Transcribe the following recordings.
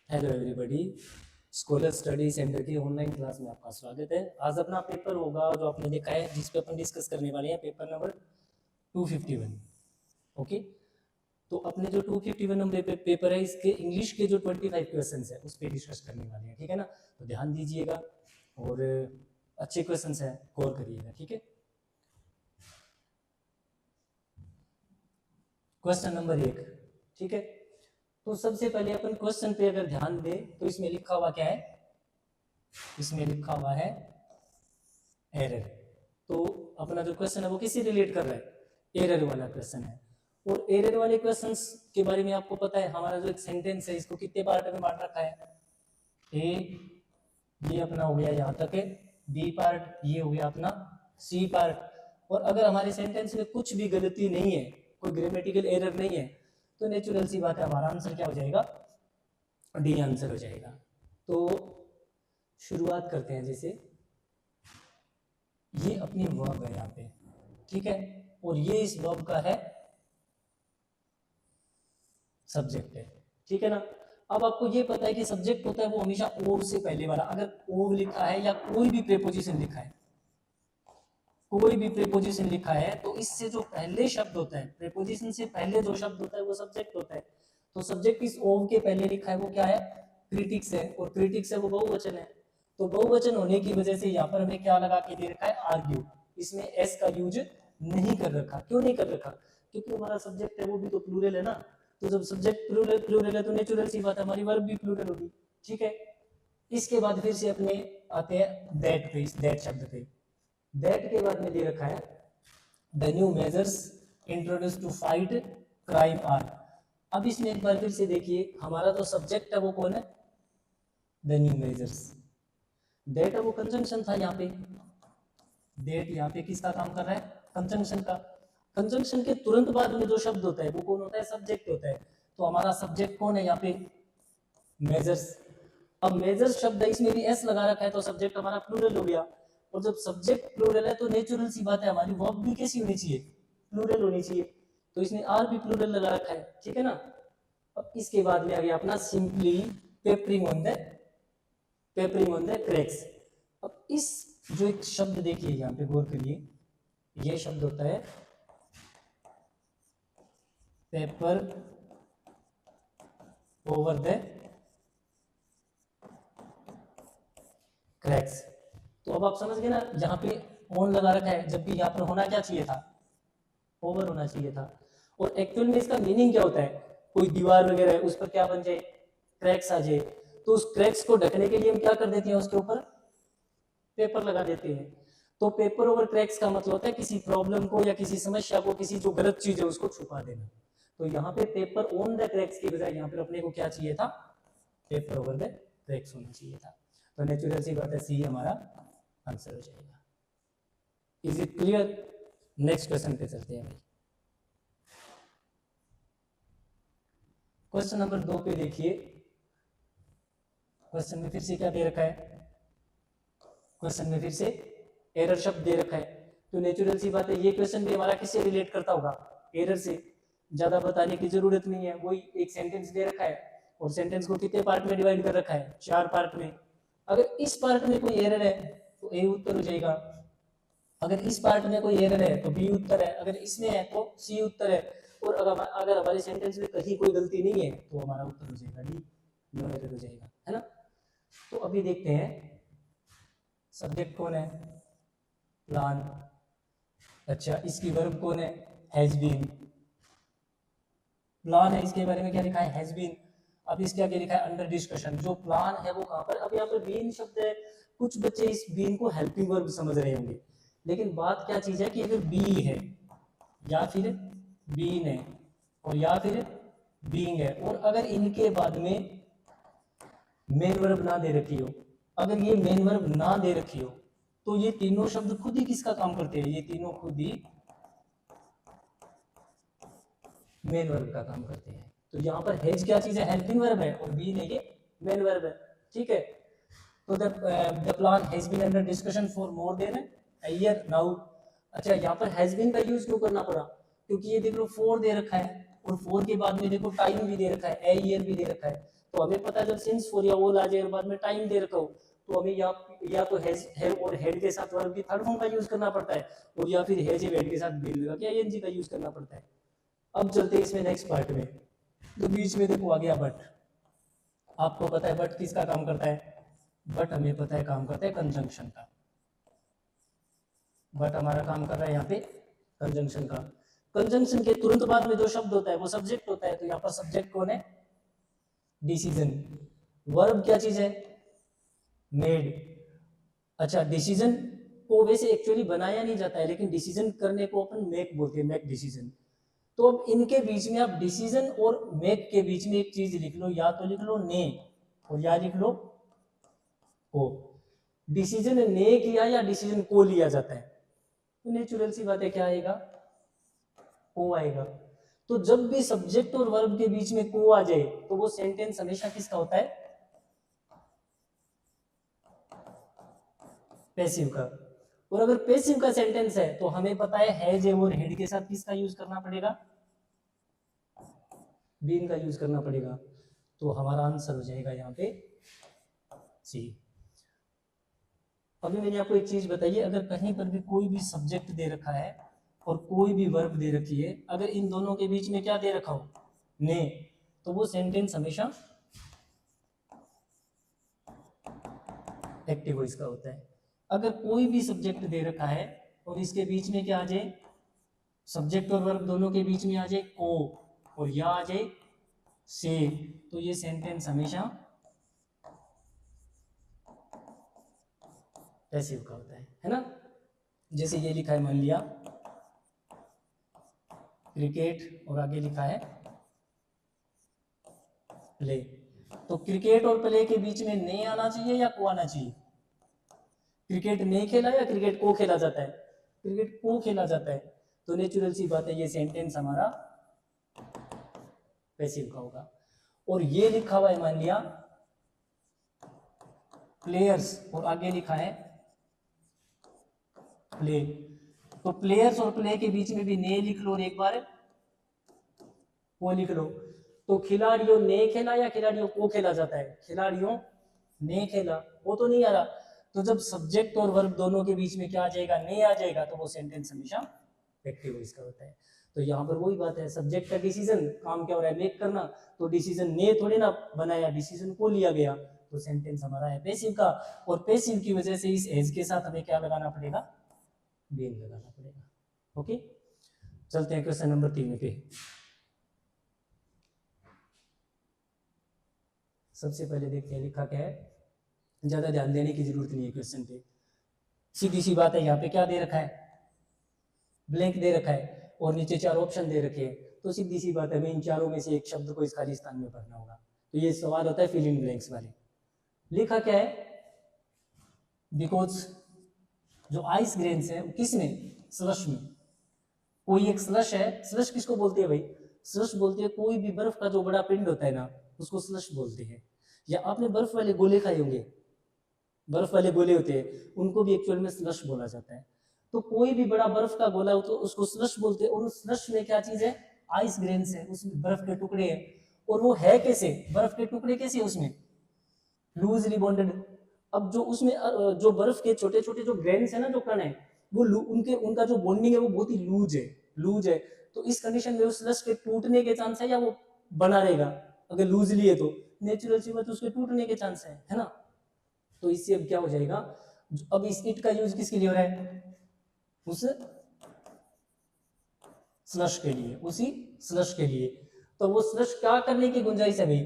Hello everybody, scholar study centre की online class में आपका स्वागत है। आज अपना पेपर होगा जो आपने देखा है, जिस पे अपन डिस्कस करने वाले हैं, पेपर नंबर 251। ओके, तो अपने जो 251 नंबर पेपर है, इसके इंग्लिश के जो 25 क्वेश्चन है उस पर डिस्कस करने वाले हैं। ठीक है ना, तो ध्यान दीजिएगा और अच्छे क्वेश्चन है, गौर करिएगा। ठीक है, क्वेश्चन नंबर 1। ठीक है, तो सबसे पहले अपन क्वेश्चन पे अगर ध्यान दें तो इसमें लिखा हुआ क्या है, इसमें लिखा हुआ है एरर। तो अपना जो क्वेश्चन है वो किससे रिलेट कर रहा है, एरर वाला क्वेश्चन है। और एरर वाले क्वेश्चंस के बारे में आपको पता है, हमारा जो एक सेंटेंस है इसको कितने पार्ट में बांट रखा है। ए, ये अपना हो गया यहाँ तक है, बी पार्ट ये हो गया अपना सी पार्ट। और अगर हमारे सेंटेंस में कुछ भी गलती नहीं है, कोई ग्रामेटिकल एरर नहीं है, तो नेचुरल सी बात है हमारा आंसर क्या हो जाएगा, डी आंसर हो जाएगा। तो शुरुआत करते हैं। जैसे ये अपनी वर्ब है यहाँ पे, ठीक है, और ये इस वर्ब का है सब्जेक्ट है। ठीक है ना, अब आपको ये पता है कि सब्जेक्ट होता है वो हमेशा ओव से पहले वाला, अगर ओव लिखा है या कोई भी प्रीपोजिशन लिखा है, कोई भी प्रीपोजिशन लिखा है, तो इससे जो पहले शब्द होता है, प्रीपोजिशन से पहले जो शब्द होता है वो सब्जेक्ट होता है। तो सब्जेक्ट इस ओव के पहले लिखा है वो क्या है, क्रिटिक्स है, और क्रिटिक्स है वो बहुवचन है। तो बहुवचन होने की वजह से यहाँ पर हमें क्या लगा के दे रखा है, आर्ग्यू। इसमें एस का यूज नहीं कर रखा। क्यों नहीं कर रखा, क्योंकि हमारा सब्जेक्ट है वो भी तो प्लूरल है ना। तो जब सब्जेक्ट प्लूरल है तो नेचुरल सी बात है हमारी वर्ब भी प्लूरल होगी। ठीक है, इसके बाद फिर से अपने आते हैं दैट पे, दैट शब्द पे। दैट के बाद में दे रखा है the new measures introduce to fight crime are. अब इसमें एक बार फिर से देखिए, हमारा जो सब्जेक्ट है वो कौन है, द न्यू मेजर्स। दैट है वो कंजंक्शन था यहाँ पे, दैट यहाँ पे किसका काम कर रहा है, कंजंक्शन का। कंजंक्शन के तुरंत बाद में जो शब्द होता है वो कौन होता है, सब्जेक्ट होता है। तो हमारा सब्जेक्ट कौन है यहाँ पे, मेजर्स। अब मेजर्स शब्द है, इसमें भी एस लगा रखा है, तो सब्जेक्ट हमारा प्लूरल हो गया। और जब सब्जेक्ट प्लूरल है तो नेचुरल सी बात है हमारी वर्ब भी कैसी होनी चाहिए, प्लूरल होनी चाहिए। तो इसमें आर भी प्लूरल लगा रखा है। ठीक है ना, अब इसके बाद में आ गया अपना simply papering on the, papering on the cracks. अब इस जो एक शब्द देखिए यहाँ पे गौर करिए, ये शब्द होता है पेपर ओवर द क्रैक्स। तो अब आप समझ गए ना, यहाँ पे ऑन लगा रखा है, जबकि यहाँ पर होना क्या चाहिए था, ओवर होना चाहिए था। और एक्चुअल में इसका मीनिंग क्या होता है, कोई दीवार वगैरह है उस पर क्या बन जाए, क्रैक्स आ जाए, तो उस क्रैक्स को ढकने के लिए हम क्या कर देते हैं, उसके ऊपर पेपर लगा देते हैं। तो पेपर ओवर क्रैक्स का मतलब होता है किसी प्रॉब्लम को या किसी समस्या को, किसी जो गलत चीज है उसको छुपा देना। तो यहाँ पे पेपर ऑन द क्रैक्स की बजाय यहाँ पर अपने को क्या चाहिए था, पेपर ओवर द क्रैक्स होना चाहिए था। तो नेचुरल सी बात है सी हमारा आंसर हो जाएगा। Is it clear, next question पे चलते हैं भाई। क्वेश्चन नंबर 2 पे देखिए, क्वेश्चन में फिर से क्या दे रखा है, क्वेश्चन में फिर से एरर शब्द दे रखा है। तो नेचुरल सी बात है ये क्वेश्चन भी हमारा किससे रिलेट करता होगा, एरर से। ज्यादा बताने की जरूरत नहीं है, वही एक सेंटेंस दे रखा है और सेंटेंस को कितने पार्ट में डिवाइड कर रखा है, 4 पार्ट में। अगर इस पार्ट में कोई एरर है तो ए उत्तर हो जाएगा, अगर इस पार्ट में कोई एरर है तो बी उत्तर है, अगर इसमें है तो सी उत्तर है, और अगर हमारे सेंटेंस में कहीं कोई गलती नहीं है तो हमारा उत्तर हो जाएगा डी, नो एरर हो जाएगा, है ना। तो अभी देखते हैं सब्जेक्ट कौन है, प्लान। अच्छा, इसकी वर्ब कौन है, हैज बीन। प्लान है, इसके बारे में क्या लिखा है, हैज बीन। अब इसके आगे लिखा है अंडर डिस्कशन। जो प्लान है वो कहां पर, अब यहाँ पर बीन शब्द है, कुछ बच्चे इस बीन को हेल्पिंग वर्ब समझ रहे होंगे, लेकिन बात क्या चीज है कि अगर बी है या फिर बीन है और या फिर बीइंग है, और अगर इनके बाद में मेन वर्ब ना दे रखी हो, अगर ये मेन वर्ब ना दे रखी हो, तो ये तीनों शब्द खुद ही किसका काम करते हैं, ये तीनों खुद ही मेन वर्ब का काम करते हैं। तो यहाँ पर हैज क्या चीज है, हेल्पिंग वर्ब है, और बी ने ये मेन वर्ब है। ठीक है, तो the plan has been under discussion for more than a year now. अच्छा, यहाँ पर हैज बीन का यूज क्यों करना पड़ा, क्योंकि ये देख लो 4 दे रखा है, और 4 के बाद में देखो टाइम भी दे रखा है, ए ईयर भी दे रखा है। तो हमें पता है जब सिंस फॉर या ऑल आ जाए और बाद में टाइम दे रखा हो तो हमें या तो हैव और हेड के साथ वर्ब की थर्ड फॉर्म का यूज करना पड़ता है, और या फिर हैज हेड के साथ बीन लगा के आईएनजी का यूज करना पड़ता है। अब चलते हैं इसमें नेक्स्ट पार्ट में। तो बीच में देखो आ गया बट। आपको पता है बट किसका काम करता है? बट हमें पता है काम करता है कंजंक्शन का। बट हमारा काम कर रहा है यहाँ पे कंजंक्शन का। कंजंक्शन के तुरंत बाद में जो शब्द होता है वो सब्जेक्ट होता है, तो यहाँ पर सब्जेक्ट कौन है? डिसीजन। वर्ब क्या चीज है? मेड। अच्छा, डिसीजन को वैसे एक्चुअली बनाया नहीं जाता है, लेकिन डिसीजन करने को अपन मेक बोलते हैं, मेक डिसीजन। तो अब इनके बीच में आप डिसीजन और मेक के बीच में एक चीज लिख लो, या तो लिख लो ने और या लिख लो को। डिसीजन ने किया या डिसीजन को लिया जाता है, तो नेचुरल सी बात है क्या आएगा? को आएगा। तो जब भी सब्जेक्ट और वर्ब के बीच में को आ जाए तो वो सेंटेंस हमेशा किसका होता है? पैसिव का। और अगर पैसिव का सेंटेंस है तो हमें पता है हैज और हेड के साथ किसका यूज करना पड़ेगा? बीन का यूज करना पड़ेगा। तो हमारा आंसर हो जाएगा यहाँ पे सी। अभी मैंने आपको एक चीज बताई है, अगर कहीं पर भी कोई भी सब्जेक्ट दे रखा है और कोई भी वर्ब दे रखी है, अगर इन दोनों के बीच में क्या दे रखा हो? ने, तो वो सेंटेंस हमेशा एक्टिव वॉइस का होता है। अगर कोई भी सब्जेक्ट दे रखा है और इसके बीच में क्या आ जाए? सब्जेक्ट और वर्ब दोनों के बीच में आ जाए को और या आ जाए से, तो ये सेंटेंस हमेशा पैसिव का होता है ना। जैसे ये लिखा है, मान लिया क्रिकेट और आगे लिखा है प्ले, तो क्रिकेट और प्ले के बीच में ने आना चाहिए या को आना चाहिए? क्रिकेट ने खेला या क्रिकेट को खेला जाता है? क्रिकेट को खेला जाता है, तो नेचुरल सी बात है ये सेंटेंस हमारा पैसिव का होगा। और ये लिखा हुआ है मान लिया प्लेयर्स और आगे लिखा है प्ले, तो प्लेयर्स और प्ले के बीच में भी ने लिख लो और एक बार को लिख लो। तो खिलाड़ियों ने खेला या खिलाड़ियों को खेला जाता है? खिलाड़ियों ने खेला, वो तो नहीं आ रहा। तो जब सब्जेक्ट और वर्ब दोनों के बीच में क्या आ जाएगा? ने आ जाएगा, तो वो सेंटेंस हमेशा एक्टिव वॉइस का होता है। तो यहाँ पर वही बात है, सब्जेक्ट का डिसीजन काम क्या हो रहा है? मेक करना, तो डिसीजन ने थोड़ी ना बनाया, डिसीजन को लिया गया, तो सेंटेंस हमारा है पैसिव का। और पैसिव की वजह से इस एज के साथ हमें क्या लगाना पड़ेगा? बीन लगाना पड़ेगा। ओके, चलते हैं क्वेश्चन नंबर 3 पे। सबसे पहले देखते हैं लिखा क्या है, ज्यादा ध्यान देने की जरूरत नहीं है क्वेश्चन पे, सीधी सी बात है। यहाँ पे क्या दे रखा है? ब्लैंक दे रखा है और नीचे 4 ऑप्शन दे रखे हैं, तो सीधी सी बात है हमें इन चारों में से एक शब्द को इस खाली स्थान में भरना होगा। तो ये सवाल होता है फिल इन ब्लैंक्स वाले। लिखा क्या है? बिकॉज जो आइस ग्रेन्स है किस में? स्लश में। कोई एक स्लश है, स्लश किसको बोलते हैं भाई? स्लश बोलते हैं कोई भी बर्फ का जो बड़ा पिंड होता है ना, उसको स्लश बोलते हैं। या आपने बर्फ वाले गोले खाए होंगे, बर्फ वाले गोले होते हैं, उनको भी एक्चुअल में स्लश बोला जाता है। तो कोई भी बड़ा बर्फ का गोला हो तो उसको स्लश बोलते हैं, और उस स्लश में क्या चीज है? आइस ग्रेन्स है, उसमें बर्फ के टुकड़े हैं। और वो है कैसे? बर्फ के टुकड़े कैसे? उसमें लूजली बॉन्डेड। अब जो उसमें जो बर्फ के छोटे छोटे जो ग्रेन्स है ना, जो कण है, वो उनके उनका जो बॉन्डिंग है वो बहुत ही लूज है। तो इस कंडीशन में उस स्लश के टूटने के चांस है या वो बना रहेगा? अगर लूजली है तो नेचुरल सी बात उसके टूटने के चांस है ना। तो इससे अब क्या हो जाएगा? अब इस इट का यूज किसके लिए हो रहा है? उस स्लश के लिए, उसी स्लश के लिए। तो वो स्लश क्या करने की गुंजाइश है भाई?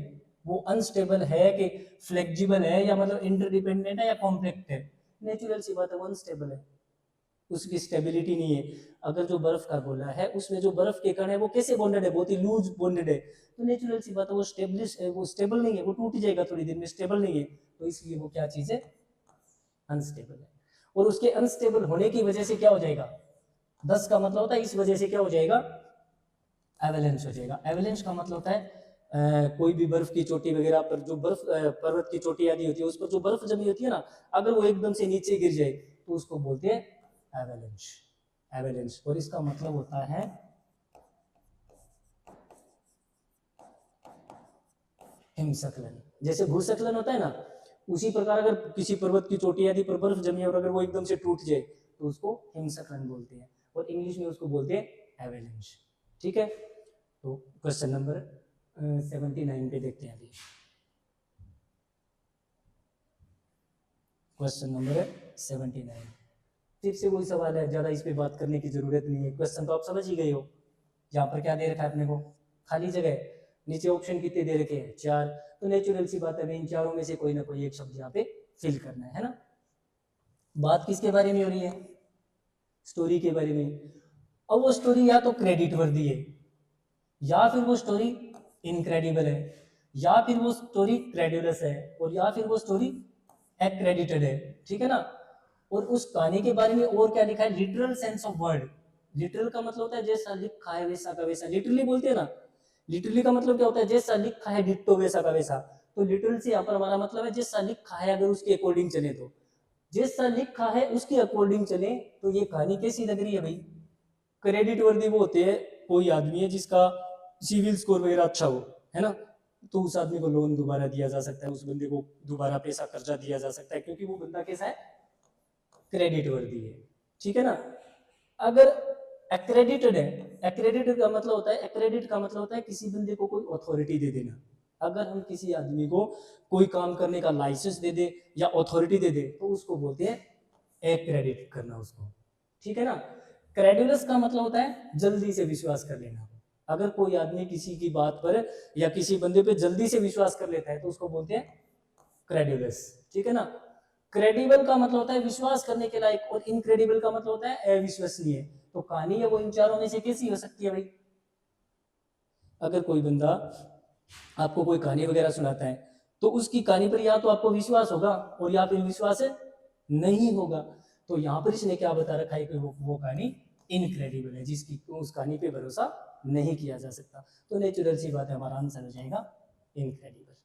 वो अनस्टेबल है कि फ्लेक्सिबल है, या मतलब इंटरडिपेंडेंट है या कॉम्पैक्ट है? नेचुरल सी बात है वो अनस्टेबल है, उसकी स्टेबिलिटी नहीं है। अगर जो बर्फ का गोला है उसमें जो बर्फ के कण है वो कैसे बॉन्डेड है? बहुत ही लूज बॉन्डेड है। तो नेचुरल सी बात है वो स्टेब्लिश है, वो स्टेबल नहीं है, वो टूट जाएगा थोड़ी देर में, स्टेबल नहीं है। तो इसलिए वो क्या चीज है? अनस्टेबल है। और उसके अनस्टेबल होने की वजह से क्या हो जाएगा? 10 का मतलब होता है इस वजह से क्या हो जाएगा? एवेलेंस हो जाएगा। एवेलेंस का मतलब होता है कोई भी बर्फ की चोटी वगैरह पर जो बर्फ पर्वत की चोटी आदि होती है उस पर जो बर्फ जमी होती है ना, अगर वो एकदम से नीचे गिर जाए तो उसको बोलते हैं एवेलेंस। एवेलेंस, और इसका मतलब होता है हिमस्खलन। जैसे भूस्खलन होता है ना, उसी प्रकार अगर किसी पर्वत की चोटी यदि पर बर्फ जमी और अगर वो एकदम से टूट जाए तो उसको हिमस्खलन बोलते हैं, और इंग्लिश में उसको बोलते हैं एवेलेंच। ठीक है, तो क्वेश्चन नंबर 79 पे देखते हैं अभी। क्वेश्चन नंबर 79 फिर से वही सवाल है, ज्यादा इस पे बात करने की जरूरत नहीं है, क्वेश्चन तो आप समझ ही गए हो। यहाँ पर क्या दे रखा है अपने को, खाली जगह, नीचे ऑप्शन कितने दे रखे हैं, 4, तो नेचुरल सी बात है इन चारों में से कोई ना कोई एक शब्द यहाँ पे फिल करना है ना। बात किसके बारे में हो रही है, स्टोरी के बारे में। अब वो स्टोरी या तो क्रेडिट वर्दी है, या फिर वो स्टोरी इनक्रेडिबल है, या फिर वो स्टोरी क्रेडुलस है, और या फिर वो स्टोरी एक्रेडिटेड है। ठीक है ना, और उस कहानी के बारे में और क्या लिखा है, literal sense of word. Literal का मतलब होता है जैसा लिखा है वैसा का वैसा, लिटरली बोलते हैं ना, लिटरली का मतलब क्या होता है, जैसा लिखा है डिट्टो वैसा का वैसा। तो लिटरल से यहाँ पर हमारा मतलब है जैसा लिखा है अगर उसके अकॉर्डिंग चले, तो जैसा लिखा है उसके अकॉर्डिंग चले, तो ये कहानी कैसी लग रही है भाई, क्रेडिट वर्दी वो होते हैं, कोई आदमी है जिसका सिविल स्कोर वगैरह अच्छा हो, है ना, तो उस आदमी को लोन दोबारा दिया जा सकता है, उस बंदे को दोबारा पैसा कर्जा दिया जा सकता है, क्योंकि वो बंदा कैसा है, क्रेडिट वर्दी है। ठीक है ना, अगर एक्रेडिटेड है, एक्रेडिटेड का मतलब होता है, एक्रेडिट का मतलब होता है किसी बंदे को कोई अथॉरिटी दे देना। अगर हम किसी आदमी को कोई काम करने का लाइसेंस दे दे या अथॉरिटी दे दे तो उसको बोलते हैं एक्रेडिट करना उसको। ठीक है ना, क्रेडुलस का मतलब होता है जल्दी से विश्वास कर लेना। अगर कोई आदमी किसी की बात पर या किसी बंदे पे जल्दी से विश्वास कर लेता है तो उसको बोलते हैं क्रेडुलस। ठीक है ना, क्रेडिबल का मतलब होता है विश्वास करने के लायक, और इनक्रेडिबल का मतलब होता है अविश्वसनीय। तो कहानी है वो इन चारों में से कैसी हो सकती है भाई, अगर कोई बंदा आपको कोई कहानी वगैरह सुनाता है तो उसकी कहानी पर या तो आपको विश्वास होगा और या फिर विश्वास नहीं होगा। तो यहाँ पर इसने क्या बता रखा है कि वो कहानी इनक्रेडिबल है, जिसकी उस कहानी पे भरोसा नहीं किया जा सकता। तो नेचुरल सी बात है, हमारा आंसर हो जाएगा इनक्रेडिबल।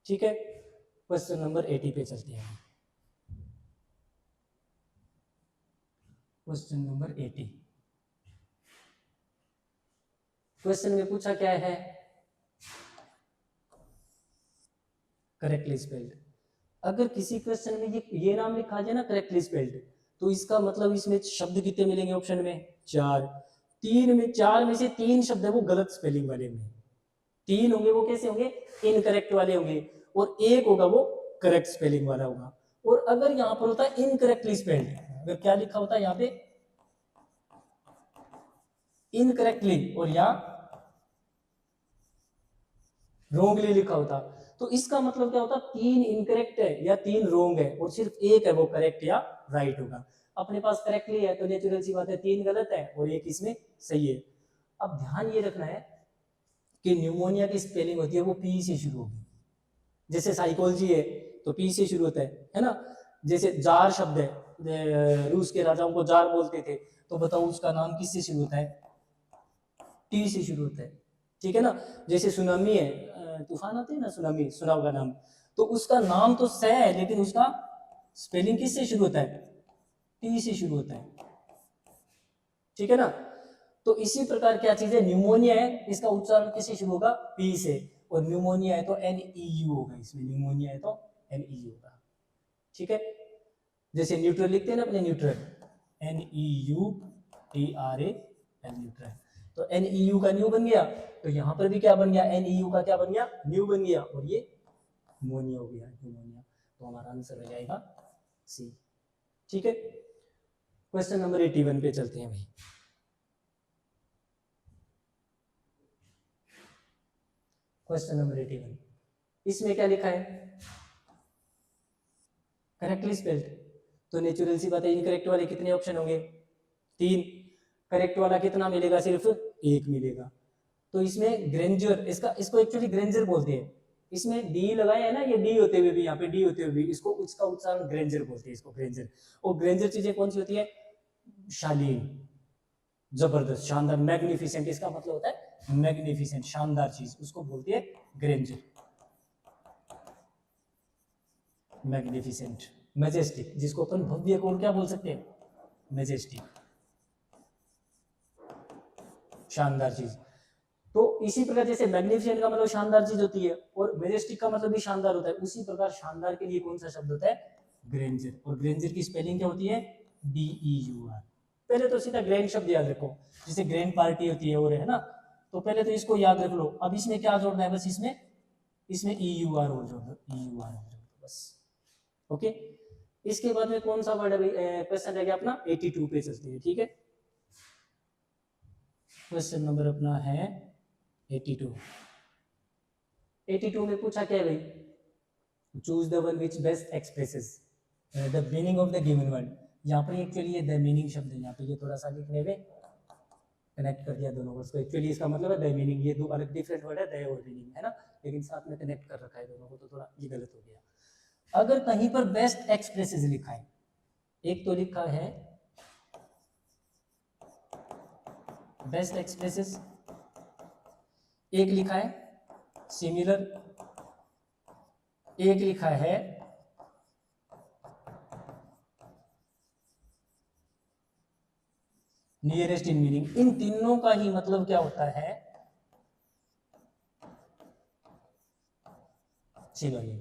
ठीक है, क्वेश्चन नंबर 80 पे चलते हैं। क्वेश्चन नंबर 80, क्वेश्चन में पूछा क्या है, करेक्टली स्पेल्ड। अगर किसी क्वेश्चन में ये नाम लिखा जाए ना करेक्टली स्पेल्ड, तो इसका मतलब इसमें शब्द कितने मिलेंगे ऑप्शन में, 4। 4 में से 3 शब्द है वो गलत स्पेलिंग वाले होंगे, 3 होंगे वो कैसे होंगे, इनकरेक्ट वाले होंगे, और 1 होगा वो करेक्ट स्पेलिंग वाला होगा। और अगर यहाँ पर होता है इनकरेक्टली स्पेल्ड, अगर क्या लिखा होता है यहाँ पे इनकरेक्टली और यहाँ रोंगली लिखा होता, तो इसका मतलब क्या होता, 3 इनकरेक्ट है या 3 रोंग है और सिर्फ 1 है वो करेक्ट या राइट होगा। अपने पास करेक्टली है तो नेचुरल सी बात है 3 गलत है और 1 इसमें सही है। अब ध्यान ये रखना है कि न्यूमोनिया की स्पेलिंग होती है वो पी से शुरू होगी, जैसे साइकोलॉजी है तो पी से शुरू होता है ना। जैसे जार शब्द है, रूस के राजाओं को जार बोलते थे, तो बताओ उसका नाम किससे शुरू होता है, टी से शुरू होता है। ठीक है ना, जैसे सुनामी है, तूफान आते हैं ना, सुनामी सुना होगा नाम, तो उसका नाम तो स है लेकिन उसका स्पेलिंग किससे शुरू होता है, टी से शुरू होता है। ठीक है ना, तो इसी प्रकार क्या चीज है, न्यूमोनिया है, इसका उच्चारण किससे शुरू होगा, पी से, और न्यूमोनिया है तो NEU होगा, इसमें न्यूमोनिया है तो NEU होगा। ठीक है, जैसे न्यूट्रल लिखते हैं ना अपने, न्यूट्रल NEUTRAL न्यूट्रल, तो NEU का न्यू बन गया, तो यहाँ पर भी क्या बन गया, NEU का क्या बन गया, न्यू बन गया, और ये मोनिया हो गया, न्यूमोनिया। तो हमारा आंसर हो जाएगा सी। ठीक है, क्वेश्चन नंबर 81 पे चलते हैं भाई। क्वेश्चन नंबर 81, इसमें क्या लिखा है, करेक्टली स्पेल्ड, तो नेचुरल सी बात है इनकरेक्ट वाले कितने ऑप्शन होंगे, 3, करेक्ट वाला कितना मिलेगा, सिर्फ 1 मिलेगा। तो इसमें ग्रेंजर, इसको एक्चुअली ग्रेंजर बोलते हैं, इसमें डी लगाया है ना, ये डी होते हुए भी, यहाँ पे डी होते हुए भी इसको, इसका उच्चारण ग्रेंजर बोलते हैं, इसको ग्रेंजर। और ग्रेंजर चीजें कौन सी होती है, शालीन, जबरदस्त, शानदार, मैग्निफिसेंट, इसका मतलब होता है मैग्निफिसेंट, शानदार चीज, उसको बोलते हैं ग्रेंजर, मैग्निफिसेंट। मैजेस्टिक, जिसको अपन भव्य को क्या बोल सकते हैं, मैजेस्टिक, शानदार चीज। तो इसी प्रकार जैसे मैग्निफिसेंट का मतलब शानदार चीज होती है और मेजेस्टिक का मतलब भी शानदार होता है, उसी प्रकार शानदार के लिए कौन सा शब्द होता है? ग्रेंजर। और ग्रेंजर की स्पेलिंग क्या होती है? DEUR। पहले तो सीधा ग्रैंड शब्द याद रखो, जैसे ग्रैंड पार्टी होती है और है ना, तो पहले तो इसको याद रख लो। अब इसमें क्या जोड़ना है? बस इसमें EUR और जोड़ दो, EUR बस। ओके, इसके बाद में कौन सा वर्ड है? क्वेश्चन रह गया अपना 82 पे चलते हैं, ठीक है। क्वेश्चन नंबर अपना है 82। 82 में पूछा क्या है भाई? Choose the one which best expresses the meaning of the given word. यहाँ पर एक्चुअली ये द मीनिंग शब्द है, यहाँ पे ये थोड़ा सा लिखने में कनेक्ट कर दिया दोनों वर्ड्स को। एक्चुअली इसका मतलब है द मीनिंग, ये दो अलग डिफरेंट वर्ड है, द और मीनिंग, है ना, लेकिन साथ में कनेक्ट कर रखा है दोनों को, तो थोड़ा ये गलत हो गया। अगर कहीं पर बेस्ट एक्सप्रेसेस लिखा है, एक तो लिखा है बेस्ट एक्सप्रेसेस, एक लिखा है सिमिलर, एक लिखा है नियरेस्ट इन मीनिंग। इन तीनों का ही मतलब क्या होता है? सिनोनिम।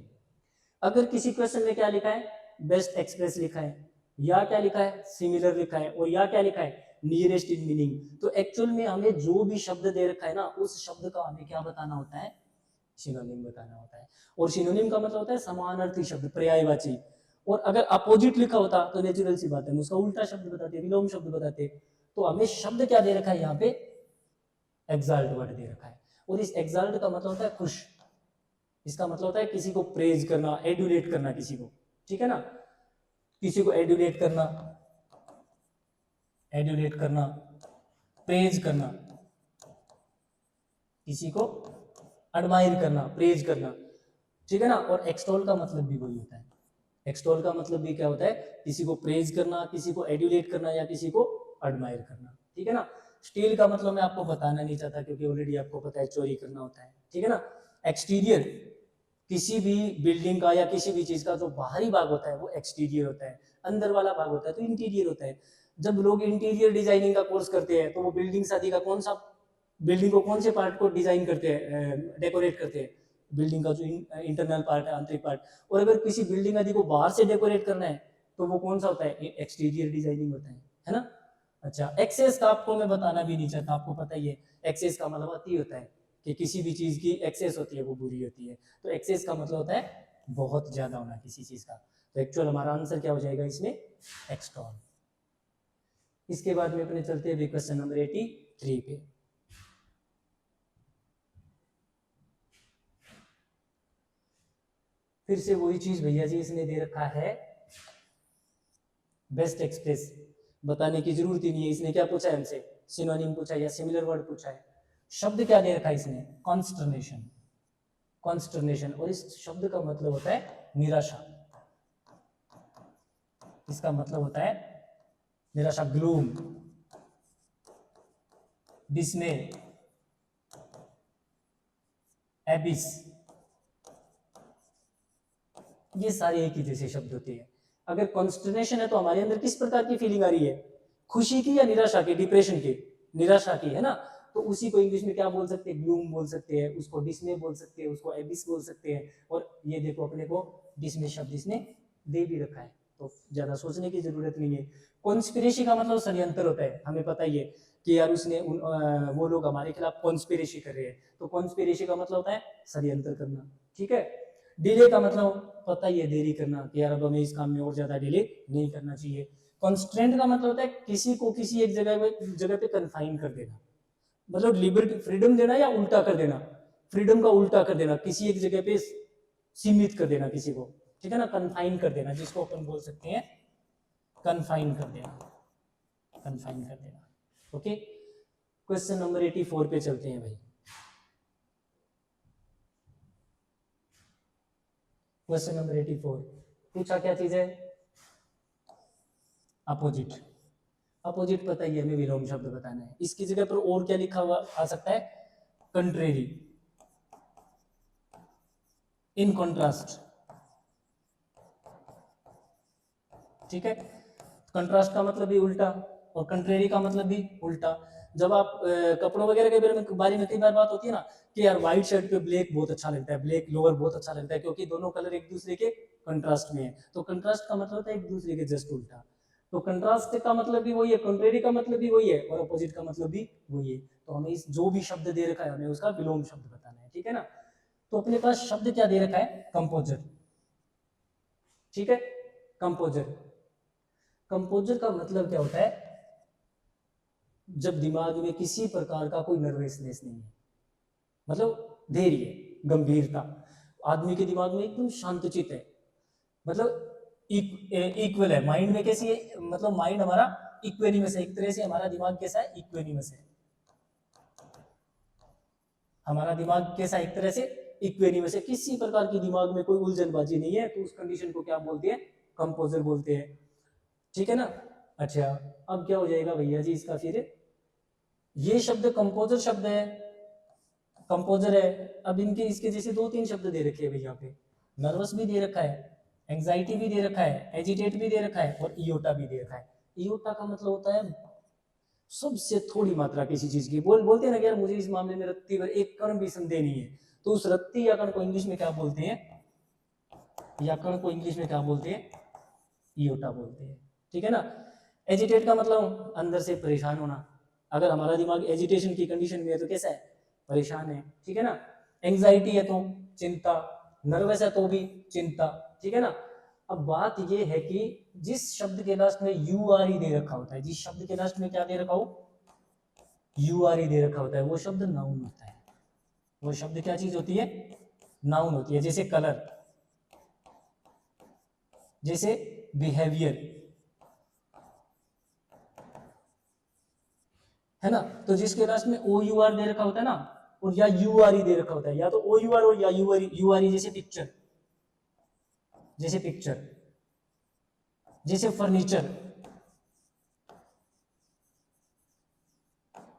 अगर किसी क्वेश्चन में क्या लिखा है? बेस्ट एक्सप्रेस लिखा है, या क्या लिखा है? सिमिलर लिखा है, और या क्या लिखा है? Nearest in meaning. तो एक्चुअल में हमें जो भी शब्द दे रखा है ना, उस शब्द का हमें क्या बताना होता है? सिनोनिम बताना होता है। और सिनोनिम का मतलब होता है समानार्थी शब्द, पर्यायवाची। और अगर अपोजिट लिखा होता तो नेचुरल सी बात है, उसका उल्टा शब्द बताते, विलोम शब्द बताते। तो हमें शब्द क्या दे रखा है यहाँ पे? एक्साल्ट वर्ड दे रखा है, और इस एक्साल्ट का मतलब होता है खुश। इसका मतलब होता है किसी को प्रेज करना, एडुलेट करना किसी को, ठीक है ना, किसी को एडुलेट करना, एडुलेट करना, प्रेज करना, किसी को एडमायर करना, प्रेज करना, ठीक है ना। और एक्सटोल का मतलब भी वही होता है। एक्सटोल का मतलब भी क्या होता है? किसी को प्रेज करना, किसी को एडुलेट करना, या किसी को एडमायर करना, ठीक है ना। स्टील का मतलब मैं आपको बताना नहीं चाहता, क्योंकि ऑलरेडी आपको पता है चोरी करना होता है, ठीक है ना। एक्सटीरियर, किसी भी बिल्डिंग का या किसी भी चीज का जो बाहरी भाग होता है वो एक्सटीरियर होता है, अंदर वाला भाग होता है तो इंटीरियर होता है। जब लोग इंटीरियर डिजाइनिंग का कोर्स करते हैं तो वो बिल्डिंग शादी का कौन सा, बिल्डिंग को कौन से पार्ट को डिजाइन करते हैं, डेकोरेट करते हैं? बिल्डिंग का जो इंटरनल पार्ट है, आंतरिक पार्ट। और अगर किसी बिल्डिंग आदि को बाहर से डेकोरेट करना है तो वो कौन सा होता है? एक्सटीरियर डिजाइनिंग होता है ना। अच्छा, एक्सेस का आपको मैं बताना भी नहीं चाहता, आपको पता ही है। एक्सेस का मतलब अति होता है, कि किसी भी चीज की एक्सेस होती है वो बुरी होती है। तो एक्सेस का मतलब होता है बहुत ज्यादा होना किसी चीज का। तो एक्चुअल हमारा आंसर क्या हो जाएगा इसमें? एक्सटॉल। इसके बाद में अपने चलते हैं क्वेश्चन नंबर 83 पे। फिर से वही चीज भैया जी, इसने दे रखा है बेस्ट एक्सप्रेस, बताने की जरूरत ही नहीं है। इसने क्या पूछा है हमसे? सिनोनिम पूछा है या सिमिलर वर्ड पूछा है। शब्द क्या दे रखा है इसने? कॉन्स्टर्नेशन, कॉन्स्टर्नेशन। और इस शब्द का मतलब होता है निराशा। इसका मतलब होता है निराशा, ग्लूम, डिस्मे, एबिस, ये सारे एक ही जैसे शब्द होते हैं। अगर कॉन्स्टर्नेशन है तो हमारे अंदर किस प्रकार की फीलिंग आ रही है? खुशी की या निराशा की? डिप्रेशन की, निराशा की, है ना। तो उसी को इंग्लिश में क्या बोल सकते हैं? ग्लूम बोल सकते हैं, उसको डिस्मे बोल सकते हैं, उसको एबिस बोल सकते हैं। और ये देखो अपने को डिस्मे शब्द इसने दे भी रखा है, तो ज्यादा सोचने की जरूरत नहीं है। कॉन्स्पिरेसी का मतलब षड्यंत्र होता है, हमें पता ही है कि यार उसने वो लोग हमारे खिलाफ कॉन्स्पिरेसी कर रहे हैं। तो कॉन्स्पिरेसी का मतलब होता है षड्यंत्र करना, ठीक है। डिले का मतलब पता ही है, देरी करना, कि यार अब हमें इस काम में और ज्यादा डिले नहीं करना चाहिए। कॉन्स्ट्रेंट का मतलब होता है किसी को किसी एक जगह पे कन्फाइन कर देना, मतलब लिबर्टी, फ्रीडम देना या उल्टा कर देना, फ्रीडम का उल्टा कर देना, किसी एक जगह पे सीमित कर देना किसी को, ठीक है ना। कन्फाइन कर देना, जिसको अपन बोल सकते हैं कन्फाइन कर देना, कन्फाइन कर देना। ओके, क्वेश्चन नंबर 84 पे चलते हैं भाई। क्वेश्चन नंबर 84 पूछा क्या चीज है? अपोजिट। अपोजिट पता ही है, हमें विलोम शब्द बताना है। इसकी जगह पर और क्या लिखा हुआ आ सकता है? कंट्रेरी, इन कॉन्ट्रास्ट, ठीक है। कंट्रास्ट का मतलब भी उल्टा और कंट्रेरी का मतलब भी उल्टा। जब आप कपड़ों वगैरह के बारे में कई बार बात होती है ना कि यार व्हाइट शर्ट पे ब्लैक बहुत अच्छा लगता है, ब्लैक लोअर बहुत अच्छा लगता है, क्योंकि दोनों कलर एक दूसरे के कंट्रास्ट में है। तो कंट्रास्ट का मतलब होता है एक दूसरे के जस्ट उल्टा। तो कंट्रास्ट का मतलब भी वही है, कंट्रेरी का मतलब भी वही है, और अपोजिट का मतलब भी वही है। तो हमें इस जो भी शब्द दे रखा है हमें उसका विलोम शब्द बताना है, ठीक है ना। तो अपने पास शब्द क्या दे रखा है, कंपोजर, ठीक है। कंपोजर, कंपोजर का मतलब क्या होता है, जब दिमाग में किसी प्रकार का कोई नर्वसनेस नहीं है, मतलब धैर्य, गंभीरता, आदमी के दिमाग में एकदम शांतचित है, मतलब इक्वल है माइंड में, कैसी है, मतलब माइंड हमारा इक्वेनिमस है, एक तरह से हमारा दिमाग कैसा है, इक्वेनिमस है। हमारा दिमाग कैसा, एक तरह से इक्वेनिमस है, किसी प्रकार की दिमाग में कोई उलझनबाजी नहीं है, तो उस कंडीशन को क्या बोलते हैं, कंपोजर बोलते हैं, ठीक है ना। अच्छा, अब क्या हो जाएगा भैया जी इसका, फिर ये शब्द कंपोजर शब्द है, कंपोजर है। अब इनके इसके जैसे दो तीन शब्द दे रखे हैं भैया पे, नर्वस भी दे रखा है, एंजाइटी भी दे रखा है, एजिटेट भी दे रखा है, और इयोटा भी दे रखा है। इयोटा का मतलब होता है सबसे थोड़ी मात्रा किसी चीज की, बोलते हैं ना कि यार मुझे इस मामले में रत्ती भर एक कण भी संदेह नहीं है, तो उस रत्ती या कण को इंग्लिश में क्या बोलते हैं, या कण को इंग्लिश में क्या बोलते हैं, इयोटा बोलते हैं, ठीक है ना। एजिटेट का मतलब अंदर से परेशान होना, अगर हमारा दिमाग एजिटेशन की कंडीशन में है तो कैसा है, परेशान है, ठीक है ना। एंजाइटी है तो चिंता, नर्वस है तो भी चिंता, ठीक है ना। अब बात यह है कि जिस शब्द के लास्ट में यू आर ई दे रखा होता है, जिस शब्द के लास्ट में क्या दे रखा हो, यू आर ई दे रखा होता है, वो शब्द नाउन होता है। वो शब्द क्या चीज होती है, नाउन होती है। जैसे कलर, जैसे बिहेवियर, है ना। तो जिसके लास्ट में ओ यू आर दे रखा होता है ना, और या यू आर ई दे रखा होता है, या तो ओ यू आर और या यू आर ई, जैसे पिक्चर, जैसे पिक्चर, जैसे फर्नीचर,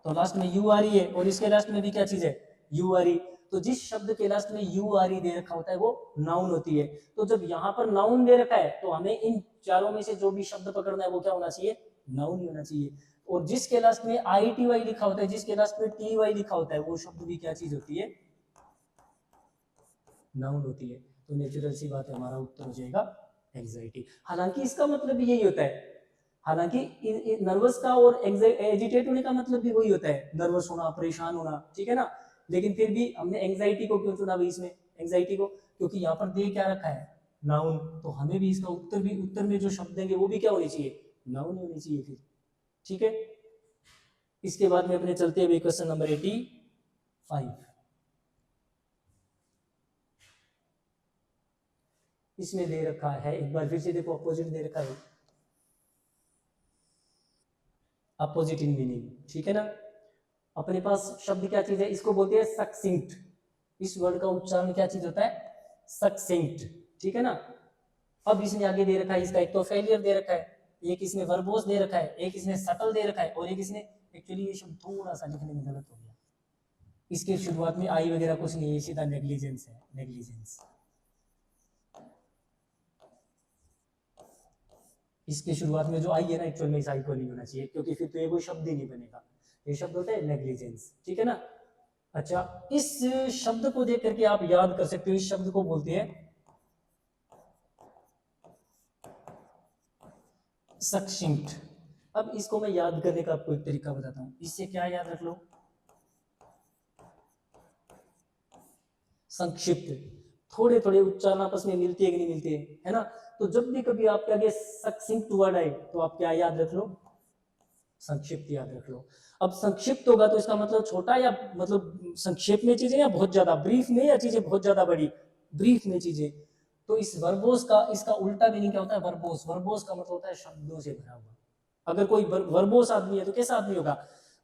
तो लास्ट में यू आर ई है, और इसके लास्ट में भी क्या चीज है, यू आर ई। तो जिस शब्द के लास्ट में यू आर ई दे रखा होता है वो नाउन होती है। तो जब यहाँ पर नाउन दे रखा है तो हमें इन चारों में से जो भी शब्द पकड़ना है वो क्या होना चाहिए, नाउन ही होना चाहिए। और जिसके लास्ट में आई टी वाई लिखा होता है, जिसके लास्ट में टी वाई लिखा होता है, वो शब्द भी क्या चीज होती है, नाउन होती है। तो नेचुरल सी बात है, हमारा उत्तर हो जाएगा एंजाइटी। हालांकि इसका मतलब भी यही होता है, हालांकि नर्वस का और एजिटेट होने का मतलब भी वही होता है, नर्वस होना, परेशान होना, ठीक है ना। लेकिन फिर भी हमने एंजाइटी को क्यों चुना भाई इसमें, एंजाइटी को, क्योंकि यहाँ पर दे क्या रखा है, नाउन। तो हमें भी इसका उत्तर में जो शब्द देंगे वो भी क्या होने चाहिए, नाउन होनी चाहिए फिर, ठीक है। इसके बाद में अपने चलते हुए क्वेश्चन नंबर 85। इसमें दे रखा है, एक बार फिर से देखो, अपोजिट दे रखा है, अपोजिट इन मीनिंग, ठीक है ना। अपने पास शब्द क्या चीज है, इसको बोलते हैं सक्सिंक्ट। इस वर्ड का उच्चारण क्या चीज होता है, सक्सिंक्ट, ठीक है ना। अब इसने आगे दे रखा है, इसका एक तो फेलियर दे रखा है, एक इसमें वर्बोस दे रखा है, एक इसमें सटल दे रखा है, और एक इसने, एक्चुअली ये शब्द थोड़ा सा लिखने में गलत हो गया, इसके शुरुआत में आई वगैरह कुछ नहीं है, सीधा नेग्लिजेंस है, नेग्लिजेंस। इसके शुरुआत में जो आई है ना, एक्चुअल में इस आई को नहीं होना चाहिए, क्योंकि फिर तो ये कोई शब्द ही नहीं बनेगा, ये शब्द होता है नेग्लिजेंस, ठीक है ना। अच्छा, इस शब्द को देख करके आप याद कर सकते हो, इस शब्द को बोलते हैं सक्शिंक्ट। अब इसको मैं याद करने का आपको एक तरीका बताता हूं, इससे क्या याद रख लो, संक्षिप्त। थोड़े थोड़े उच्चारण आपस में मिलते हैं कि नहीं मिलते हैं, है ना। तो जब भी कभी आपके आगे सक्शिंक्ट वर्ड आए तो आप क्या याद रख लो, संक्षिप्त याद रख लो। अब संक्षिप्त होगा तो इसका मतलब छोटा, या मतलब संक्षेप में चीजें, या बहुत ज्यादा ब्रीफ में, या चीजें बहुत ज्यादा बड़ी, ब्रीफ में चीजें। तो इस वर्बोस का, इसका उल्टा मीनिंग क्या होता है, वर्बोस। वर्बोस का मतलब होता है शब्दों से भरा हुआ। अगर कोई वर्बोस आदमी है तो कैसा आदमी होगा,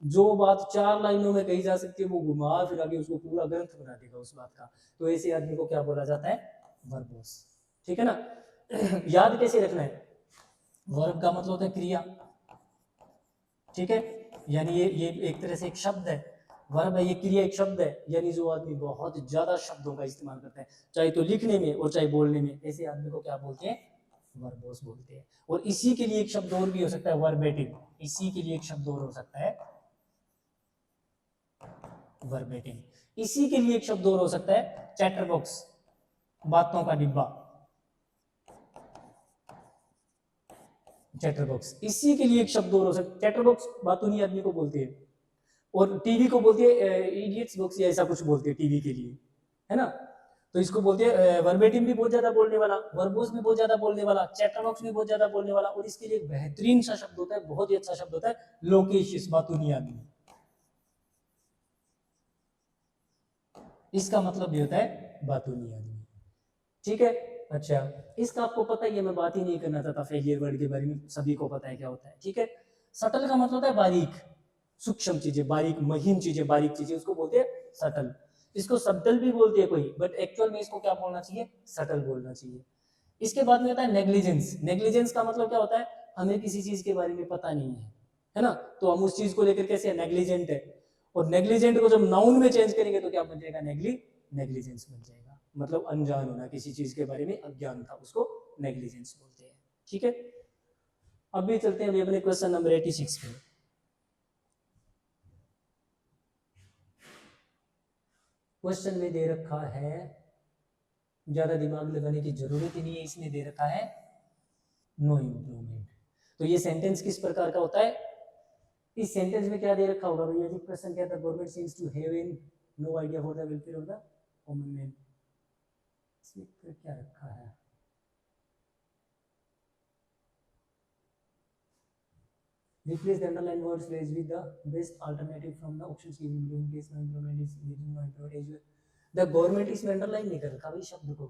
जो बात 4 लाइनों में कही जा सकती है वो घुमा फिरा के उसको पूरा ग्रंथ बना देगा उस बात का। तो ऐसे आदमी को क्या बोला जाता है, वर्बोस, ठीक है ना। याद कैसे रखना है, वर्ब का मतलब होता है क्रिया, ठीक है। यानी ये एक तरह से एक शब्द है, वर्ब है, ये क्रिया एक शब्द है। यानी जो आदमी बहुत ज्यादा शब्दों का इस्तेमाल करता है, चाहे तो लिखने में और चाहे बोलने में, ऐसे आदमी को क्या बोलते हैं, वर्बोस बोलते हैं। और इसी के लिए एक शब्द और भी हो सकता है, वर्बेटिव। इसी के लिए एक शब्द और हो सकता है, वर्बेटिम। इसी के लिए एक शब्द और हो सकता है चैटर बॉक्स, बातों का डिब्बा, चैटर बॉक्स। इसी के लिए एक शब्द और हो सकता है, चैटर बॉक्स बातूनी आदमी को बोलते हैं, और टीवी को बोलती है इडियट्स बॉक्स या ऐसा कुछ बोलते हैं टीवी के लिए, है ना। तो इसको बोलते हैं वर्बेटिम भी बहुत ज्यादा बोलने वाला, वर्बोस भी बहुत ज्यादा बोलने वाला, चैटर बॉक्स भी बहुत ज्यादा बोलने वाला, और इसके लिए एक बेहतरीन सा शब्द होता है, बहुत ही अच्छा शब्द होता है लोकेशियस, बातूनी आदमी। इसका मतलब भी होता है बातूनी आदमी, ठीक है। अच्छा, इसका आपको पता ही है, मैं बात ही नहीं करना चाहता फेलियर वर्ड के बारे में, सभी को पता है क्या होता है, ठीक है। सटल का मतलब होता है बारीक, सूक्ष्म चीजें, बारीक महीन चीजें, बारीक चीजें, उसको बोलते हैं सटल। इसको सटल भी बोलते हैं कोई, बट एक्चुअल में इसको क्या बोलना चाहिए, सटल बोलना चाहिए। इसके बाद में होता है नेग्लिजेंस। नेग्लिजेंस का मतलब क्या होता है, हमें किसी चीज के बारे में पता नहीं है ना, तो हम उस चीज को लेकर कैसे नेग्लिजेंट है, और नेग्लिजेंट को जब नाउन में चेंज करेंगे तो क्या बन जाएगा, नेग्लिजेंस बन जाएगा, मतलब अनजान होना, किसी चीज के बारे में अज्ञान था, उसको नेग्लिजेंस बोलते हैं, ठीक है। अभी चलते हैं अभी अपने क्वेश्चन नंबर 86 पे। क्वेश्चन में दे रखा है, ज्यादा दिमाग लगाने की जरूरत ही नहीं है, इसमें दे रखा है नो इम्प्रूवमेंट। तो ये सेंटेंस किस प्रकार का होता है, इस सेंटेंस में क्या दे रखा होगा भैया जी, क्वेश्चन क्या था, government seems to have in no idea for the welfare of the common man. इसमें क्या रखा है, replace the underlined words phrase with the best alternative from the options given below in case no improvement is needed, no improvement is the government, इसमें underline नहीं कर रखा भाई शब्द को,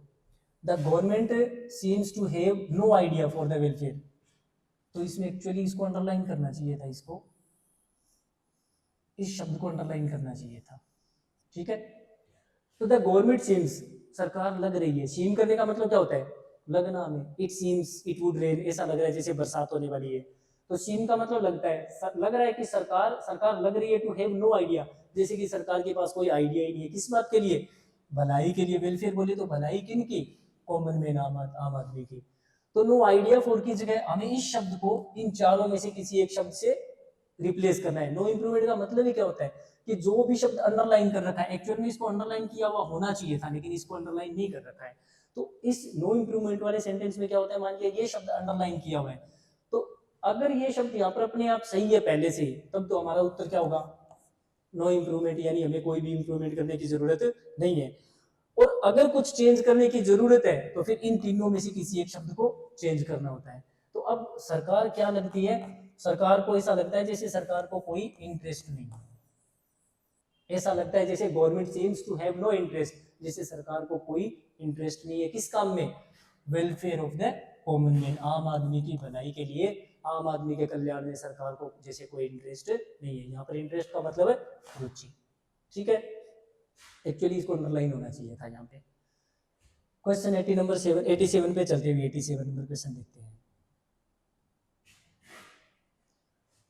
the government seems to have no idea for the welfare, तो इसमें actually इसको अंडरलाइन करना चाहिए था, इसको, इस शब्द को अंडरलाइन करना चाहिए था, ठीक है। तो द गवर्नमेंट सीम्स, सरकार लग रही है, सीम करने का मतलब क्या होता है, लगना हमें, it seems it would rain, ऐसा लग रहा है जैसे बरसात होने वाली है, तो सीम का मतलब लगता है, लग रहा है कि सरकार लग रही है, टू हैव नो आइडिया, जैसे कि सरकार के पास कोई आइडिया ही नहीं है, किस बात के लिए, भलाई के लिए, वेलफेयर बोले तो भलाई किन की, कॉमन मैन, आम आदमी की। तो नो आइडिया फॉर की जगह हमें इस शब्द को इन चारों में से किसी एक शब्द से रिप्लेस करना है। नो इम्प्रूवमेंट का मतलब ही क्या होता है कि जो भी शब्द अंडरलाइन कर रखा है, एक्चुअल में इसको अंडरलाइन किया हुआ होना चाहिए था, लेकिन इसको अंडरलाइन नहीं कर रखा है, तो इस नो इम्प्रूवमेंट वाले सेंटेंस में क्या होता है, मान लिया ये शब्द अंडरलाइन किया हुआ है, तो अगर ये शब्द यहाँ पर अपने आप सही है पहले से ही, तब तो हमारा उत्तर क्या होगा, नो इम्प्रूवमेंट, यानी हमें कोई भी इम्प्रूवमेंट करने की जरूरत नहीं है। और अगर कुछ चेंज करने की जरूरत है तो फिर इन तीनों में से किसी एक शब्द को चेंज करना होता है। तो अब सरकार क्या लगती है, सरकार को ऐसा लगता है जैसे सरकार को कोई इंटरेस्ट नहीं है, ऐसा लगता है जैसे government seems to have no interest, जैसे सरकार को कोई इंटरेस्ट नहीं है किस काम में, welfare of the common man, आम आदमी की भलाई के लिए, आम आदमी के कल्याण में सरकार को जैसे कोई इंटरेस्ट नहीं है। यहाँ पर इंटरेस्ट का मतलब है रुचि, ठीक है। एक्चुअली इसको अंडरलाइन होना चाहिए था यहाँ पे। क्वेश्चन 87 पे चलते हुए 87 नंबर क्वेश्चन देखते हैं।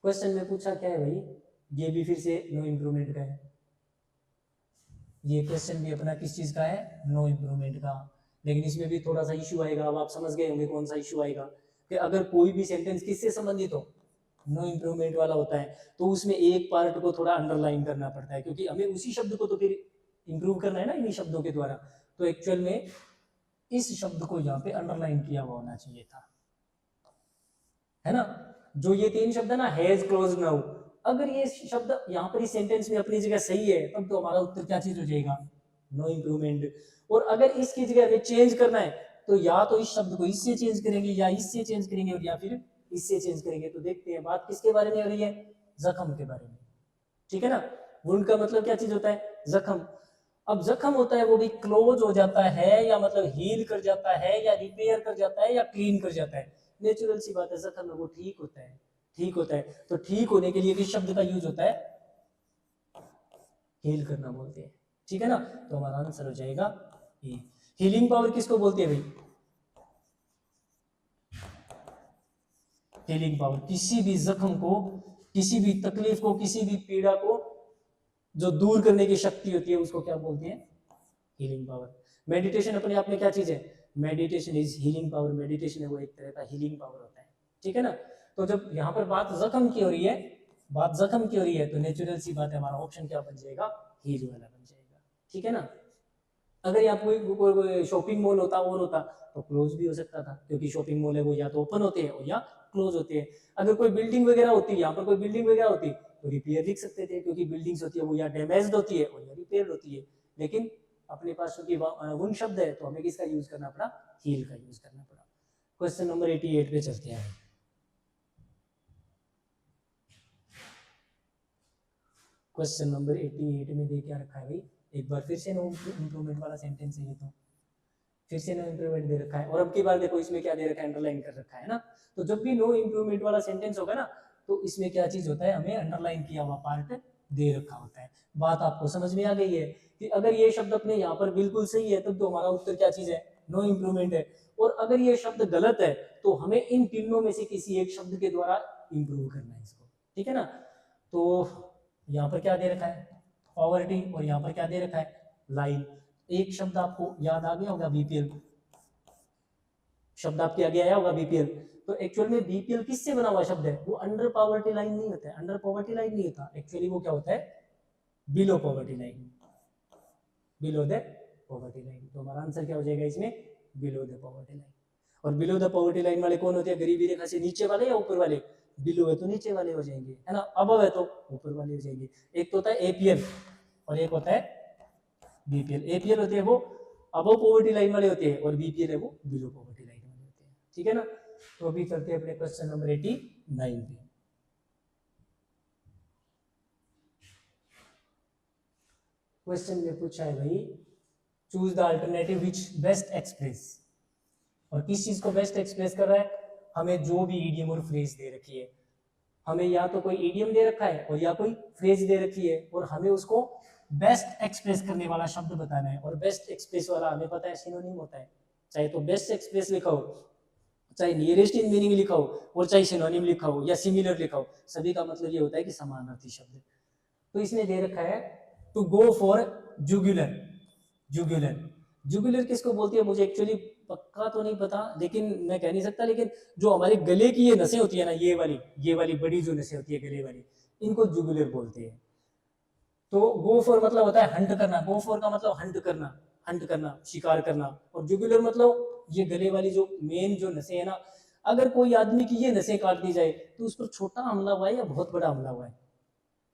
क्वेश्चन में पूछा क्या है भाई, ये भी फिर से नो इम्प्रूवमेंट का है, ये क्वेश्चन भी अपना किस चीज का है, नो इम्प्रूवमेंट का, लेकिन इसमें भी थोड़ा सा इश्यू आएगा। अब आप समझ गए होंगे कौन सा इश्यू आएगा, कि अगर कोई भी सेंटेंस किससे संबंधित हो, नो इम्प्रूवमेंट वाला होता है, तो उसमें एक पार्ट को थोड़ा अंडरलाइन करना पड़ता है, क्योंकि हमें उसी शब्द को तो फिर इंप्रूव करना है ना इन्हीं शब्दों के द्वारा। तो एक्चुअल में इस शब्द को यहाँ पे अंडरलाइन किया हुआ होना चाहिए था, है ना। जो ये तीन शब्द है ना, हैज, क्लोज, नाउ, अगर ये शब्द यहाँ पर इस सेंटेंस में अपनी जगह सही है, तब तो हमारा उत्तर क्या चीज हो जाएगा, नो इम्प्रूवमेंट। और अगर इसकी जगह हमें चेंज करना है, तो या तो इस शब्द को इससे चेंज करेंगे, या इससे चेंज करेंगे, और या फिर इससे चेंज करेंगे। तो देखते हैं बात किसके बारे में हो रही है, जख्म के बारे में, ठीक है ना। वुंड का मतलब क्या चीज होता है, जख्म। अब जख्म होता है वो भी क्लोज हो जाता है, या मतलब हील कर जाता है, या रिपेयर कर जाता है, या क्लीन कर जाता है। नेचुरल सी बात है, जख्म है वो ठीक होता है, ठीक होता है। तो ठीक होने के लिए किस शब्द का यूज होता है, हील करना बोलते हैं, ठीक है ना। तो हमारा आंसर हो जाएगा ए। हीलिंग पावर किसको बोलते हैं भाई, हीलिंग पावर किसी भी जख्म को, किसी भी तकलीफ को, किसी भी पीड़ा को जो दूर करने की शक्ति होती है, उसको क्या बोलते हैं, हीलिंग पावर। मेडिटेशन अपने आप में क्या चीज है, meditation is healing power, meditation है वो एक तरह का हीलिंग पावर होता है, ठीक है ना। तो जब यहाँ पर बात जख्म की हो रही है, बात जख्म की हो रही है, तो नेचुरल सी बात है, हमारा ऑप्शन क्या बन जाएगा, हील वाला बन जाएगा, ठीक है ना। अगर यहाँ कोई शॉपिंग मॉल होता और होता तो क्लोज भी हो सकता था, क्योंकि शॉपिंग मॉल है वो या तो ओपन होते हैं और या क्लोज होते हैं। अगर कोई बिल्डिंग वगैरह होती, यहाँ पर कोई बिल्डिंग वगैरह होती तो रिपेयर लिख सकते थे, क्योंकि बिल्डिंग्स होती है वो या डैमेज्ड होती है और या रिपेयर होती है। लेकिन अपने पास क्योंकि वुन शब्द है तो हमें किसका यूज करना पड़ा, हील का यूज करना पड़ा। क्वेश्चन नंबर 88 पे चलते हैं। क्वेश्चन नंबर 88 में दे क्या रखा है भाई, एक बार फिर से नो इम्प्रूवमेंट वाला सेंटेंस है ये, तो फिर से नो इम्प्रूवमेंट दे रखा है। और अब की बार देखो इसमें क्या दे रखा है, अंडरलाइन कर रखा है ना। तो जब भी नो इम्प्रूवमेंट वाला सेंटेंस होगा ना तो इसमें क्या चीज होता है, हमें अंडरलाइन किया हुआ पार्ट दे रखा होता है। बात आपको समझ में आ गई है कि अगर ये शब्द अपने यहाँ पर बिल्कुल सही है तब तो हमारा उत्तर क्या चीज है, नो इम्प्रूवमेंट है। और अगर ये शब्द गलत है तो हमें इन तीनों में से किसी एक शब्द के द्वारा इंप्रूव करना है इसको, ठीक है ना। तो यहाँ पर क्या दे रखा है, पॉवर्टी, और यहाँ पर क्या दे रखा है, लाइन। एक शब्द आपको याद आ गया होगा, बीपीएल शब्द आपके आगे आया होगा, बीपीएल। तो एक्चुअल में बीपीएल किससे बना हुआ शब्द है, वो अंडर पॉवर्टी लाइन नहीं होता है, अंडर पॉवर्टी लाइन नहीं होता, एक्चुअली वो क्या होता है, below poverty line, below the poverty line. तो हमारा आंसर क्या हो जाएगा इसमें, बिलो द पॉवर्टी लाइन। और बिलो द पॉवर्टी लाइन वाले कौन होते हैं, गरीबी रेखा से नीचे वाले या ऊपर वाले, बिलो है तो नीचे वाले हो जाएंगे, है ना, अबव है तो ऊपर वाले हो जाएंगे। एक तो होता है एपीएल और एक होता है बीपीएल। एपीएल होते हैं वो अबव पॉवर्टी लाइन वाले होते हैं और बीपीएल है वो बिलो पॉवर्टी लाइन वाले होते हैं, ठीक है ना। तो अभी चलते हैं अपने क्वेश्चन नंबर 89 पे। क्वेश्चन में पूछा है भाई, choose the alternative which best express. और किस चीज को बेस्ट एक्सप्रेस कर रहा है, हमें जो भी ईडियम और फ्रेज दे रखी है, हमें या तो कोई ईडियम दे रखा है और या कोई फ्रेज दे रखी है, और हमें उसको बेस्ट एक्सप्रेस करने वाला शब्द बताना है। और बेस्ट एक्सप्रेस वाला हमें पता है सिनोनिम होता है, चाहे तो बेस्ट एक्सप्रेस लिखा हो, चाहे नियरेस्ट इन मीनिंग लिखा हो, और चाहे सिनोनिम लिखा हो या सिमिलर लिखा हो, सभी का मतलब ये होता है कि समानार्थी शब्द। तो इसमें दे रखा है to go for jugular. Jugular, jugular किसको बोलती है मुझे एक्चुअली पक्का तो नहीं पता, लेकिन मैं कह नहीं सकता, लेकिन जो हमारे गले की ये नसें होती है ना, ये वाली बड़ी जो नसें होती है गले वाली, इनको जुगुलर बोलते हैं। तो गो फॉर मतलब होता है हंट करना, गो फॉर का मतलब हंट करना, हंट करना, शिकार करना। और जुगुलर मतलब ये गले वाली जो मेन जो नसें है ना, अगर कोई आदमी की ये नसें काट दी जाए तो उस पर छोटा हमला हुआ है या बहुत बड़ा हमला हुआ है।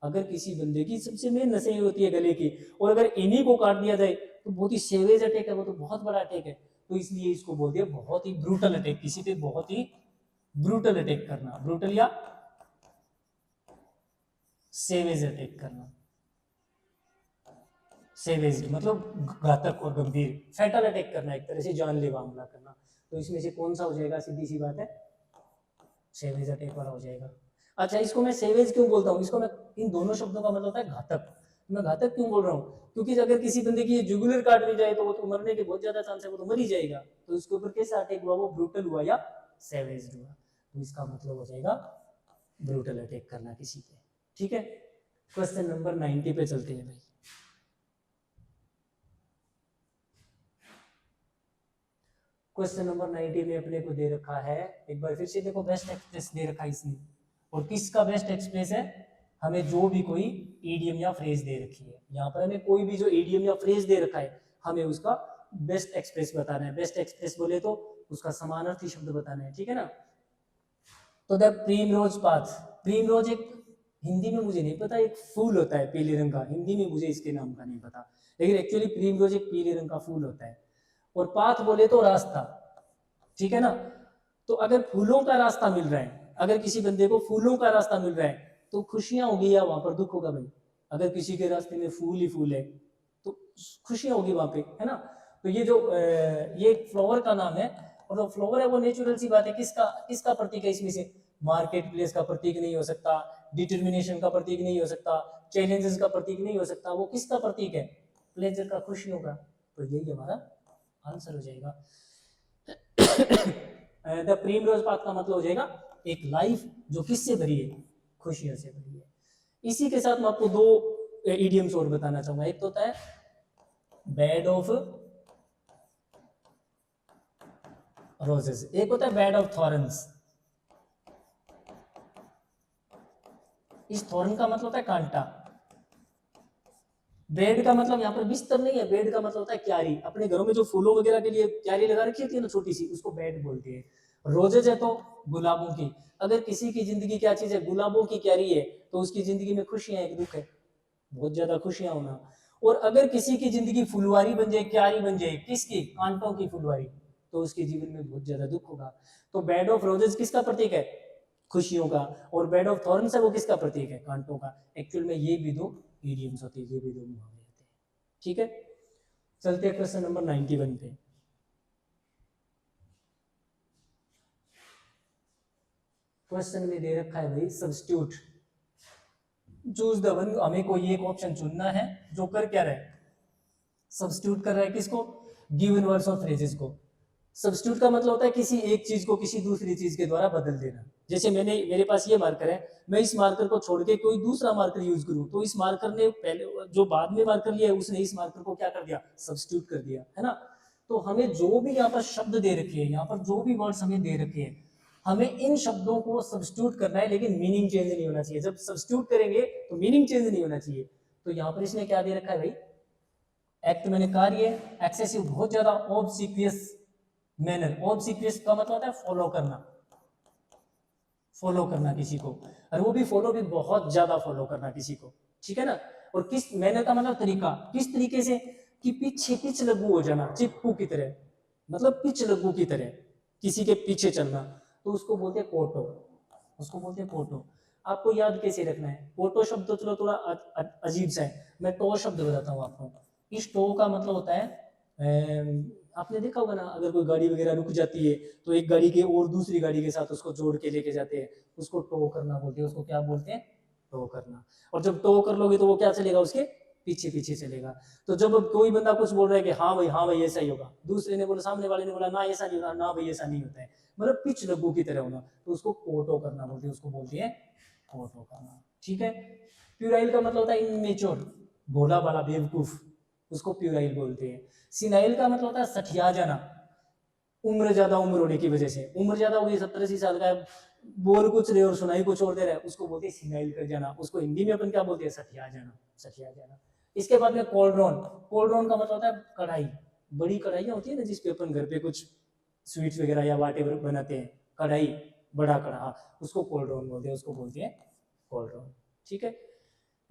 अगर किसी बंदे की सबसे मेन नसें होती है गले की, और अगर इन्हीं को काट दिया जाए तो बहुत ही सेवेज अटैक है, वो तो बहुत बड़ा अटैक है। तो इसलिए इसको बोल दिया बहुत ही ब्रूटल अटैक, किसी पे बहुत ही ब्रूटल अटैक करना, ब्रूटल या सेवेज अटैक करना। सेवेज मतलब घातक और गंभीर, फैटल अटैक करना, एक तरह से जानलेवा हमला करना। तो इसमें से कौन सा हो जाएगा, सीधी सी बात है सेवेज अटैक वाला हो जाएगा। अच्छा, इसको मैं सेवेज क्यों बोलता हूँ, इसको मैं, इन दोनों शब्दों का मतलब होता है घातक। मैं घातक क्यों बोल रहा हूँ, क्योंकि अगर किसी बंदे की जुगुलर काट दी जाए तो वो तो मरने के बहुत ज्यादा चांस है, वो तो मर ही जाएगा। तो इसके ऊपर कैसा अटैक हुआ, वो ब्रूटल हुआ या सेवेज हुआ। तो इसका मतलब हो जाएगा ब्रूटल अटैक करना किसी पे, ठीक है। क्वेश्चन नंबर 90 पे चलते हैं भाई। क्वेश्चन नंबर 90 में अपने को दे रखा है, एक बार फिर से देखो, बेस्ट एक्सप्रेस दे रखा है इसने। और किसका बेस्ट एक्सप्रेस है, हमें जो भी कोई ईडियम या फ्रेज दे रखी है, यहाँ पर हमें कोई भी जो ईडियम या फ्रेज दे रखा है हमें उसका बेस्ट एक्सप्रेस बताना है। बेस्ट एक्सप्रेस बोले तो उसका समानार्थी शब्द बताना है, ठीक है ना। तो द प्रीमरोज पाथ, प्रीमरोज एक हिंदी में मुझे नहीं पता, एक फूल होता है पीले रंग का, हिंदी में मुझे इसके नाम का नहीं पता, लेकिन एक्चुअली प्रीमरोज एक पीले रंग का फूल होता है। और पाथ बोले तो रास्ता, ठीक है ना। तो अगर फूलों का रास्ता मिल रहा है, अगर किसी बंदे को फूलों का रास्ता मिल रहा है तो खुशियां होगी या वहां पर दुख होगा भाई। अगर किसी के रास्ते में फूल ही फूल है तो खुशियां होगी वहां पे, है ना। तो ये जो ये फ्लावर का नाम है, और जो फ्लावर है वो नेचुरल सी बात है, किसका किसका प्रतीक है इसमें से, मार्केट प्लेस का प्रतीक नहीं हो सकता, डिटर्मिनेशन का प्रतीक नहीं हो सकता, चैलेंजेस का प्रतीक नहीं हो सकता, वो किसका प्रतीक है, प्लेजर का, खुशियों का। तो यही हमारा आंसर हो जाएगा। द प्रीमरोज पाथ का मतलब हो जाएगा एक लाइफ जो किससे भरी है, खुशियों से भरी है। इसी के साथ मैं आपको दो इडियम्स और बताना चाहूंगा। एक तो होता है बेड ऑफ रोजेस, एक होता है बेड ऑफ थॉर्न्स। इस थॉर्न का मतलब होता है कांटा, बेड का मतलब यहाँ पर बिस्तर नहीं है, बेड का मतलब होता है क्यारी। अपने घरों में जो फूलों वगैरह के लिए क्यारी लगा रखी होती है ना छोटी सी, उसको बेड बोलते हैं। रोजेज है तो गुलाबों की। अगर किसी की जिंदगी क्या चीज है, गुलाबों की क्यारी है, तो उसकी जिंदगी में खुशियां है कि दुख है? बहुत ज्यादा खुशियां होना। और अगर किसी की जिंदगी फुलवारी बन जाए, क्यारी बन जाए, किसकी? कांटों की फुलवारी, तो उसके जीवन में बहुत ज्यादा दुख होगा। तो बेड ऑफ रोजेज किसका प्रतीक है? खुशियों का। और बेड ऑफ थॉर्न्स है वो किसका प्रतीक है? कांटों का। एक्चुअल में ये भी दो इडियम्स होते हैं, ये भी दो मुहावरे होते हैं। ठीक है, चलते हैं क्वेश्चन नंबर 91 पे। क्वेश्चन में दे रखा है भाई सब्स्टिट्यूट, चूज द वन। हमें कोई एक ऑप्शन चुनना है जो कर क्या रहा है, सब्स्टिट्यूट कर रहा है किसको? गिवन वर्ड्स और फ्रेजेस को। सब्स्टिट्यूट का मतलब होता है किसी एक चीज को किसी दूसरी चीज के द्वारा बदल देना। जैसे मेरे पास ये मार्कर है, मैं इस मार्कर को छोड़ के कोई दूसरा मार्कर यूज करूं, तो इस मार्कर ने पहले जो बाद में मार्कर लिया है उसने इस मार्कर को क्या कर दिया? सब्स्टिट्यूट कर दिया, है ना। तो हमें जो भी यहाँ पर शब्द दे रखे हैं, यहाँ पर जो भी वर्ड्स हमें दे रखे हैं, हमें इन शब्दों को सब्स्टिट्यूट करना है, लेकिन मीनिंग चेंज नहीं होना चाहिए। जब सब्स्टिट्यूट करेंगे तो मीनिंग चेंज नहीं होना चाहिए। तो यहाँ पर इसने क्या दे रखा है भाई? एक्ट मैंने कार्य, एक्सेसिव बहुत ज्यादा, ऑब्सिक्वियस मैनर। ऑब्सिक्वियस का मतलब होता है फॉलो करना, फॉलो करना किसी को, और वो भी फॉलो भी बहुत ज्यादा फॉलो करना किसी को, ठीक है ना। और किस मैनर का मतलब तरीका, किस तरीके से? कि पीछे पिच लगू हो जाना, चिपकू की तरह, मतलब पिच लगू की तरह किसी के पीछे चलना, तो उसको बोलते हैं कोटो, उसको बोलते हैं कोटो। आपको याद कैसे रखना है? कोटो शब्द तो चलो थोड़ा अजीब सा है, मैं टो शब्द बताता हूँ आपको। इस टो का मतलब होता है, आपने देखा होगा ना, अगर कोई गाड़ी वगैरह रुक जाती है तो एक गाड़ी के और दूसरी गाड़ी के साथ उसको जोड़ के लेके जाते हैं, उसको टो करना बोलते हैं। उसको क्या बोलते हैं? टो करना। और जब टो कर लोगे तो वो क्या चलेगा? उसके पीछे पीछे चलेगा। तो जब कोई बंदा कुछ बोल रहा है कि हाँ भाई ऐसा ही होगा, दूसरे ने बोला, सामने वाले ने बोला ना ऐसा नहीं होगा, ना भाई ऐसा नहीं होता है, मतलब पिच लगू की तरह होना, तो उसको कोटो करना बोलते हैं, उसको बोलते हैं कोटो करना, ठीक है। प्यूराइल का मतलब होता है इमेच्योर, भोला भाला बेवकूफ, उसको प्यूराइल बोलते हैं। सिनाइल का मतलब होता है सठिया जाना, उम्र ज्यादा उम्र होने की वजह से, उम्र ज्यादा हो गई, 70-80 साल का है, बोल कुछ रहे और सुनाई कुछ और दे रहा है, उसको बोलते हैं सिनाइल कर जाना। उसको हिंदी में अपन क्या बोलते हैं? सठिया जाना, सठिया जाना। इसके बाद में कोल्ड्रॉन। कोल्ड्रॉन का मतलब होता है कढ़ाई, बड़ी कढ़ाइयाँ होती है ना जिसपे अपन घर पे कुछ स्वीट्स वगैरह या वाट एवर बनाते हैं, कढ़ाई, बड़ा कढ़ा, उसको कोल्ड्रॉन बोलते हैं, उसको बोलते हैं कोल्ड्रॉन, ठीक है।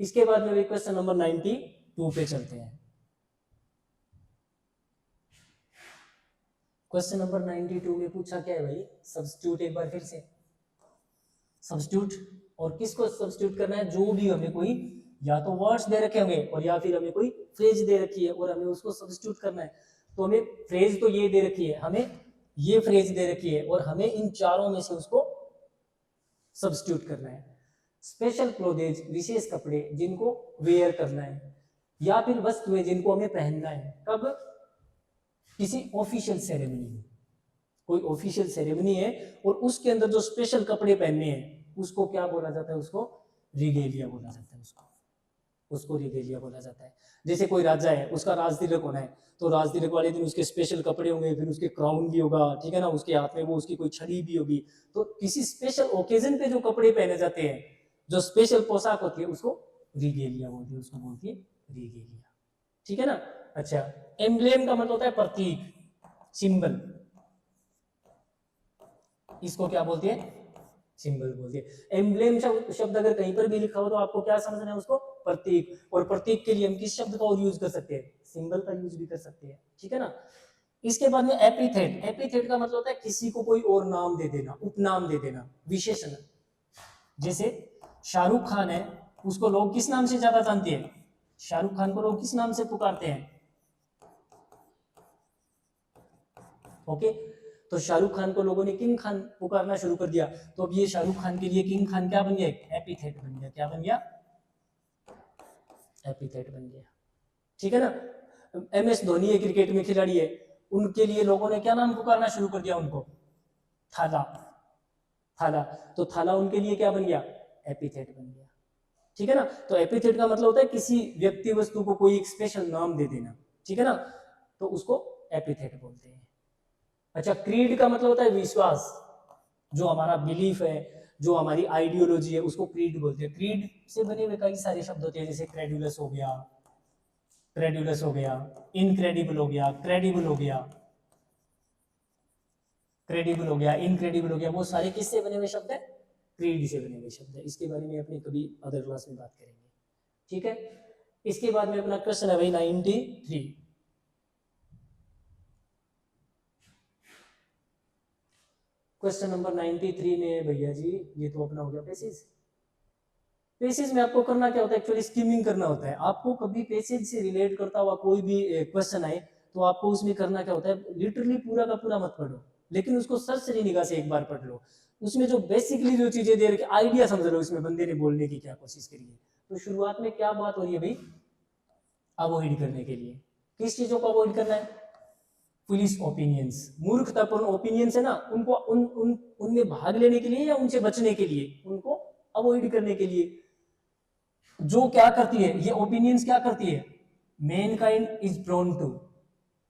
इसके बाद में क्वेश्चन नंबर 92 पे चलते हैं। क्वेश्चन नंबर 92 में पूछा क्या है भाई? सब्स्टिट्यूट। एक बार फिर से सब्स्टिट्यूट, और किसको सब्स्टिट्यूट करना है? जो भी हमें कोई या तो वर्ड्स दे रखे होंगे और या फिर हमें कोई फ्रेज दे रखी है और हमें उसको सब्स्टिट्यूट करना है। तो हमें फ्रेज तो ये दे रखी है, हमें ये फ्रेज दे रखी है, और हमें इन चारों में से उसको सब्स्टिट्यूट करना है। स्पेशल क्लोथेज, विशेष कपड़े जिनको वेयर करना है, या फिर वस्तुएं जिनको हमें पहनना है। कब? किसी ऑफिशियल सेरेमनी में, कोई ऑफिशियल सेरेमनी है और उसके अंदर जो स्पेशल कपड़े पहनने हैं उसको क्या बोला जाता है? उसको रिगेलिया बोला जाता है, उसको रिगेलिया बोला जाता है। जैसे कोई राजा है, उसका राज तिलक होना है, तो राज तिलक वाले दिन उसके स्पेशल कपड़े होंगे, फिर उसके क्राउन भी होगा, ठीक है ना, उसके हाथ में वो उसकी कोई छड़ी भी होगी। तो किसी स्पेशल ओकेजन पे जो कपड़े पहने जाते हैं, जो स्पेशल पोशाक होती है, उसको रिगेलिया बोलती है, उसको बोलती है रिगेलिया, ठीक है ना। अच्छा, एम्ब्लेम का मतलब होता है प्रतीक, सिंबल, इसको क्या बोलते हैं? सिंबल बोलते हैं। एम्ब्लेम शब्द अगर कहीं पर भी लिखा हो तो आपको क्या समझना है? उसको प्रतीक। और प्रतीक के लिए हम किस शब्द का और यूज कर सकते हैं? सिंबल का यूज भी कर सकते हैं, ठीक है ना। इसके बाद में एपिथेट। एपिथेट का मतलब होता है किसी को कोई और नाम दे देना, उपनाम दे देना, विशेषण। जैसे शाहरुख खान है, उसको लोग किस नाम से ज्यादा जानते हैं? शाहरुख खान को लोग किस नाम से पुकारते हैं? ओके, तो शाहरुख खान को लोगों ने किंग खान पुकारना शुरू कर दिया, तो अब ये शाहरुख खान के लिए किंग खान क्या बन गया? एपिथेट बन गया। क्या बन गया? एपिथेट बन गया, ठीक है ना। एम एस धोनी है, क्रिकेट में खिलाड़ी है, उनके लिए लोगों ने क्या नाम पुकारना शुरू कर दिया? उनको थाला, थाला। तो थाला उनके लिए क्या बन गया? एपिथेट बन गया, ठीक है ना। तो एपिथेट का मतलब होता है किसी व्यक्ति वस्तु को कोई एक स्पेशल नाम दे देना, ठीक है ना, तो उसको एपिथेट बोलते हैं। अच्छा, क्रीड का मतलब होता है विश्वास, जो हमारा बिलीफ है, जो हमारी आइडियोलॉजी है, उसको क्रीड बोलते हैं। क्रीड से बने हुए कई सारे शब्द होते हैं, जैसे क्रेडुलस हो गया, क्रेडुलस हो गया, इनक्रेडिबल हो गया, क्रेडिबल हो गया, क्रेडिबल हो गया, इनक्रेडिबल हो गया, वो सारे किससे बने हुए शब्द है? क्रीड से बने हुए शब्द है। इसके बारे में अपने कभी अदर क्लास में बात करेंगे, ठीक है। इसके बाद में अपना क्वेश्चन है भाई 93। क्वेश्चन नंबर 93 में भैया जी ये तो अपना हो गया पेसेज। पेसेज में आपको करना क्या होता है? एक्चुअली स्कीमिंग करना होता है। आपको कभी पेसेज से रिलेट करता हुआ कोई भी क्वेश्चन आए तो आपको उसमें करना क्या होता है? लिटरली पूरा का पूरा मत पढ़ो, लेकिन उसको सरसरी निगाह से एक बार पढ़ लो। उसमें जो बेसिकली जो चीजें दे रखी आइडिया समझ लो, इसमें बंदे ने बोलने की क्या कोशिश करी है। तो शुरुआत में क्या बात हो रही है भाई? अवॉइड करने के लिए किस चीजों को अवॉइड करना है? पुलिस ओपिनियंस, मूर्खतापूर्ण ओपिनियंस है ना, उनको उनमें भाग लेने के लिए या उनसे बचने के लिए, उनको अवॉइड करने के लिए। जो क्या करती है ये ओपिनियंस, क्या करती है? मैनकाइंड इज प्रोन टू,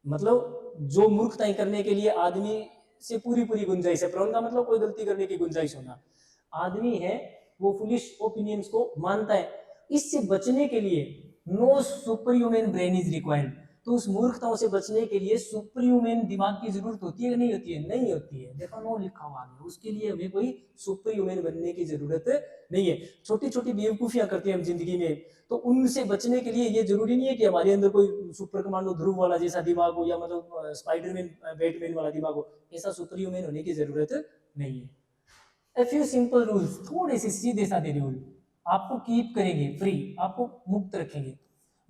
मतलब जो मूर्खताएं करने के लिए आदमी से पूरी पूरी गुंजाइश है। प्रोन का मतलब कोई गलती करने की गुंजाइश होना। आदमी है वो फुलिश ओपिनियंस को मानता है। इससे बचने के लिए no super human brain is required. तो उस मूर्खताओं से बचने के लिए सुपर ह्यूमन दिमाग की जरूरत होती है कि नहीं होती है? नहीं होती है। देखो नो लिखा हुआ है, उसके लिए हमें कोई सुपर ह्यूमन बनने की जरूरत नहीं है। छोटी छोटी बेवकूफियां करते हैं हम जिंदगी में, तो उनसे बचने के लिए ये जरूरी नहीं है कि हमारे अंदर कोई सुपर कमांडो ध्रुव वाला जैसा दिमाग हो, या मतलब स्पाइडरमैन बैटमैन वाला दिमाग हो। ऐसा सुपर ह्यूमन होने की जरूरत नहीं है। A few simple rules, थोड़े से सीधे साधे रूल आपको कीप करेंगे फ्री, आपको मुक्त रखेंगे।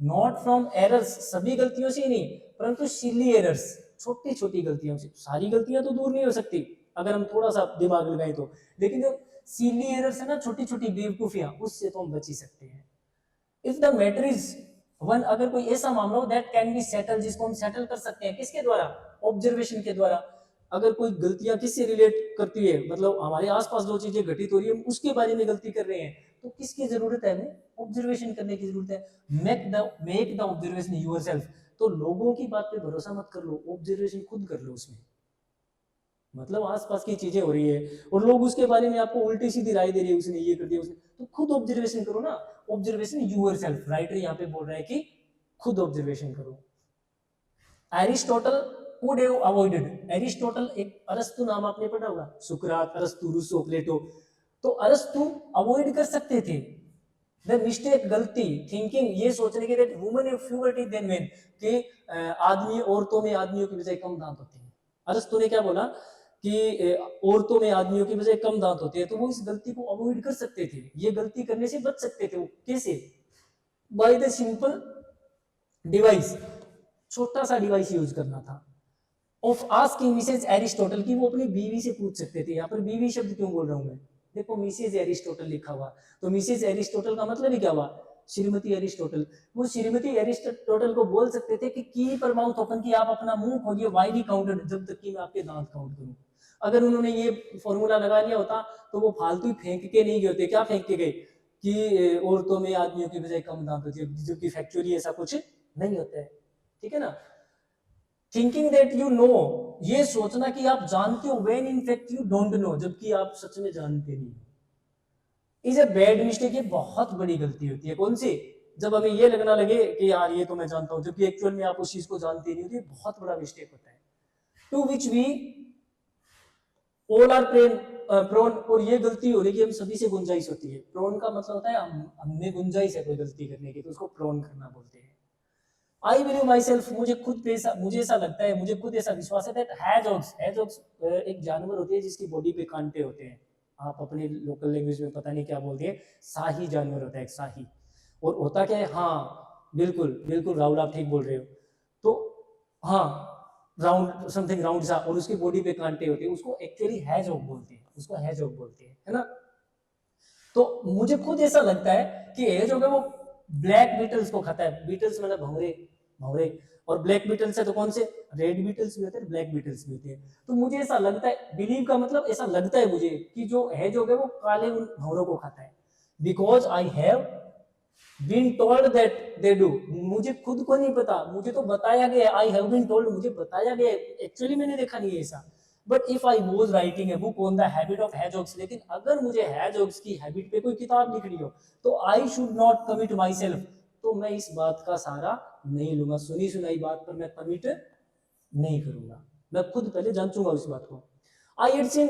नॉट फ्रॉम एरर्स, सभी गलतियों से ही नहीं, परंतु सिली एरर्स, छोटी छोटी गलतियों से। सारी गलतियां तो दूर नहीं हो सकती अगर हम थोड़ा सा दिमाग लगाएं तो, लेकिन जो सिली एरर्स है ना, छोटी छोटी बेवकूफियां, उससे तो हम बच ही सकते हैं। If the matter is one, अगर कोई ऐसा मामला हो दैट कैन बी सेटल, जिसको हम सेटल कर सकते हैं, किसके द्वारा? ऑब्जर्वेशन के द्वारा। अगर कोई गलतियां किससे रिलेट करती है, मतलब हमारे आसपास जो चीजें घटित हो रही है उसके बारे में गलती कर रहे हैं, तो किसकी जरूरत है? हमें ऑब्जर्वेशन करने की जरूरत है। Make the observation yourself. तो लोगों की बात पे भरोसा मत कर लो, ऑब्जर्वेशन खुद कर लो। उसमें मतलब आसपास की चीजें हो रही है और लोग उसके बारे में आपको उल्टी सीधी राय दे रही है, उसने ये कर दिया, उसने, तो खुद ऑब्जर्वेशन करो ना। ऑब्जर्वेशन यूरसेल्फ, राइटर यहाँ पे बोल रहा है कि खुद ऑब्जर्वेशन करो। Aristotle would have avoided, Aristotle, एक अरस्तु नाम आपने पढ़ा होगा, सुकरात, अरस्तु, रूसो, प्लेटो। तो अरस्तु अवॉइड कर सकते थे द मिस्टेक, गलती, थिंकिंग, ये सोचने के that women have fewer teeth than men, कि आदमी, औरतों में आदमियों की बजाय कम दांत होते हैं। अरस्तु ने क्या बोला कि औरतों में आदमियों की बजाय कम दांत होते हैं। तो वो इस गलती को अवॉइड कर सकते थे, ये गलती करने से बच सकते थे। वो कैसे? बाय द सिंपल डिवाइस, छोटा सा डिवाइस यूज करना था। ऑफ आस्किंग मिसेज एरिस्टोटल, की वो अपनी बीवी से पूछ सकते थे। यहाँ पर बीवी शब्द क्यों बोल रहा हूं मैं? देखो मिसेज एरिस्टोटल लिखा हुआ, तो मिसेज एरिस्टोटल का मतलब ही क्या हुआ? श्रीमती एरिस्टोटल। वो श्रीमती एरिस्टोटल को बोल सकते थे कि की पर माउथ ओपन, की आप अपना मुंह खोलिए, वाई नी काउंटेड, जब तक कि मैं आपके दांत काउंट करूं। अगर उन्होंने ये फॉर्मूला लगा लिया होता तो वो फालतू ही फेंक के नहीं गए होते। क्या फेंक के गए? कि औरतों में आदमियों की बजाय कम दांत होती है, जबकि फैक्चुअली ऐसा कुछ नहीं होता है। ठीक है ना? थिंकिंग दैट यू नो, ये सोचना कि आप जानते हो, when in fact you don't know, जबकि आप सच में जानते नहीं। इज ए बैड मिस्टेक, ये बहुत बड़ी गलती होती है। कौन सी? जब हमें ये लगना लगे कि यार ये तो मैं जानता हूं, जबकि एक्चुअल में आप उस चीज को जानते नहीं होते। बहुत बड़ा मिस्टेक होता है। To which we all are prone, और ये गलती हो रही है, हम सभी से गुंजाइश होती है। प्रोन का मतलब होता है हमें गुंजाइश है कोई गलती करने की, तो उसको प्रोन करना बोलते हैं। आई बिलीव माई सेल्फ, मुझे ऐसा लगता है, मुझे खुद ऐसा विश्वास है दैट हैजॉग्स एक जानवर होती है जिसकी बॉडी पे कांटे होते हैं। आप अपने लोकल लैंग्वेज में पता नहीं क्या बोलते हैं, शाही जानवर होता है, एक शाही। और होता क्या है, हाँ बिल्कुल बिल्कुल राहुल, आप ठीक बोल रहे हो। तो हाँ, राउंड, समथिंग राउंड सा, और उसकी बॉडी पे कांटे होते हैं, उसको एक्चुअली हैजॉग बोलते हैं, उसको हैजॉग बोलते हैं, है ना? तो मुझे खुद ऐसा लगता है कि हैजॉग है वो ब्लैक बीटल्स को खाता है। बीटल्स मतलब भंवरे, भंवरे। और ब्लैक बीटल्स है तो कौन से? रेड बीटल्स भी होते हैं, ब्लैक बीटल्स भी होते हैं। तो मुझे ऐसा लगता है, बिलीव का मतलब ऐसा लगता है मुझे, कि जो हैजॉग है वो काले उन भंवरों को खाता है। Because I have been told that they do, मुझे खुद को नहीं पता, मुझे तो बताया गया। आई हैव बीन टोल्ड, मुझे बताया गया, एक्चुअली मैंने देखा नहीं है ऐसा। But if I was writing a book on the habit of hedgehogs, लेकिन अगर मुझे हैजॉग्स की हैबिट पे कोई किताब लिखनी हो, तो I should not commit my self, तो मैं इस बात का सहारा नहीं लूंगा, सुनी सुनाई बात पर मैं कमिट नहीं करूंगा, मैं खुद पहले जान चूंगा उस बात को। I had seen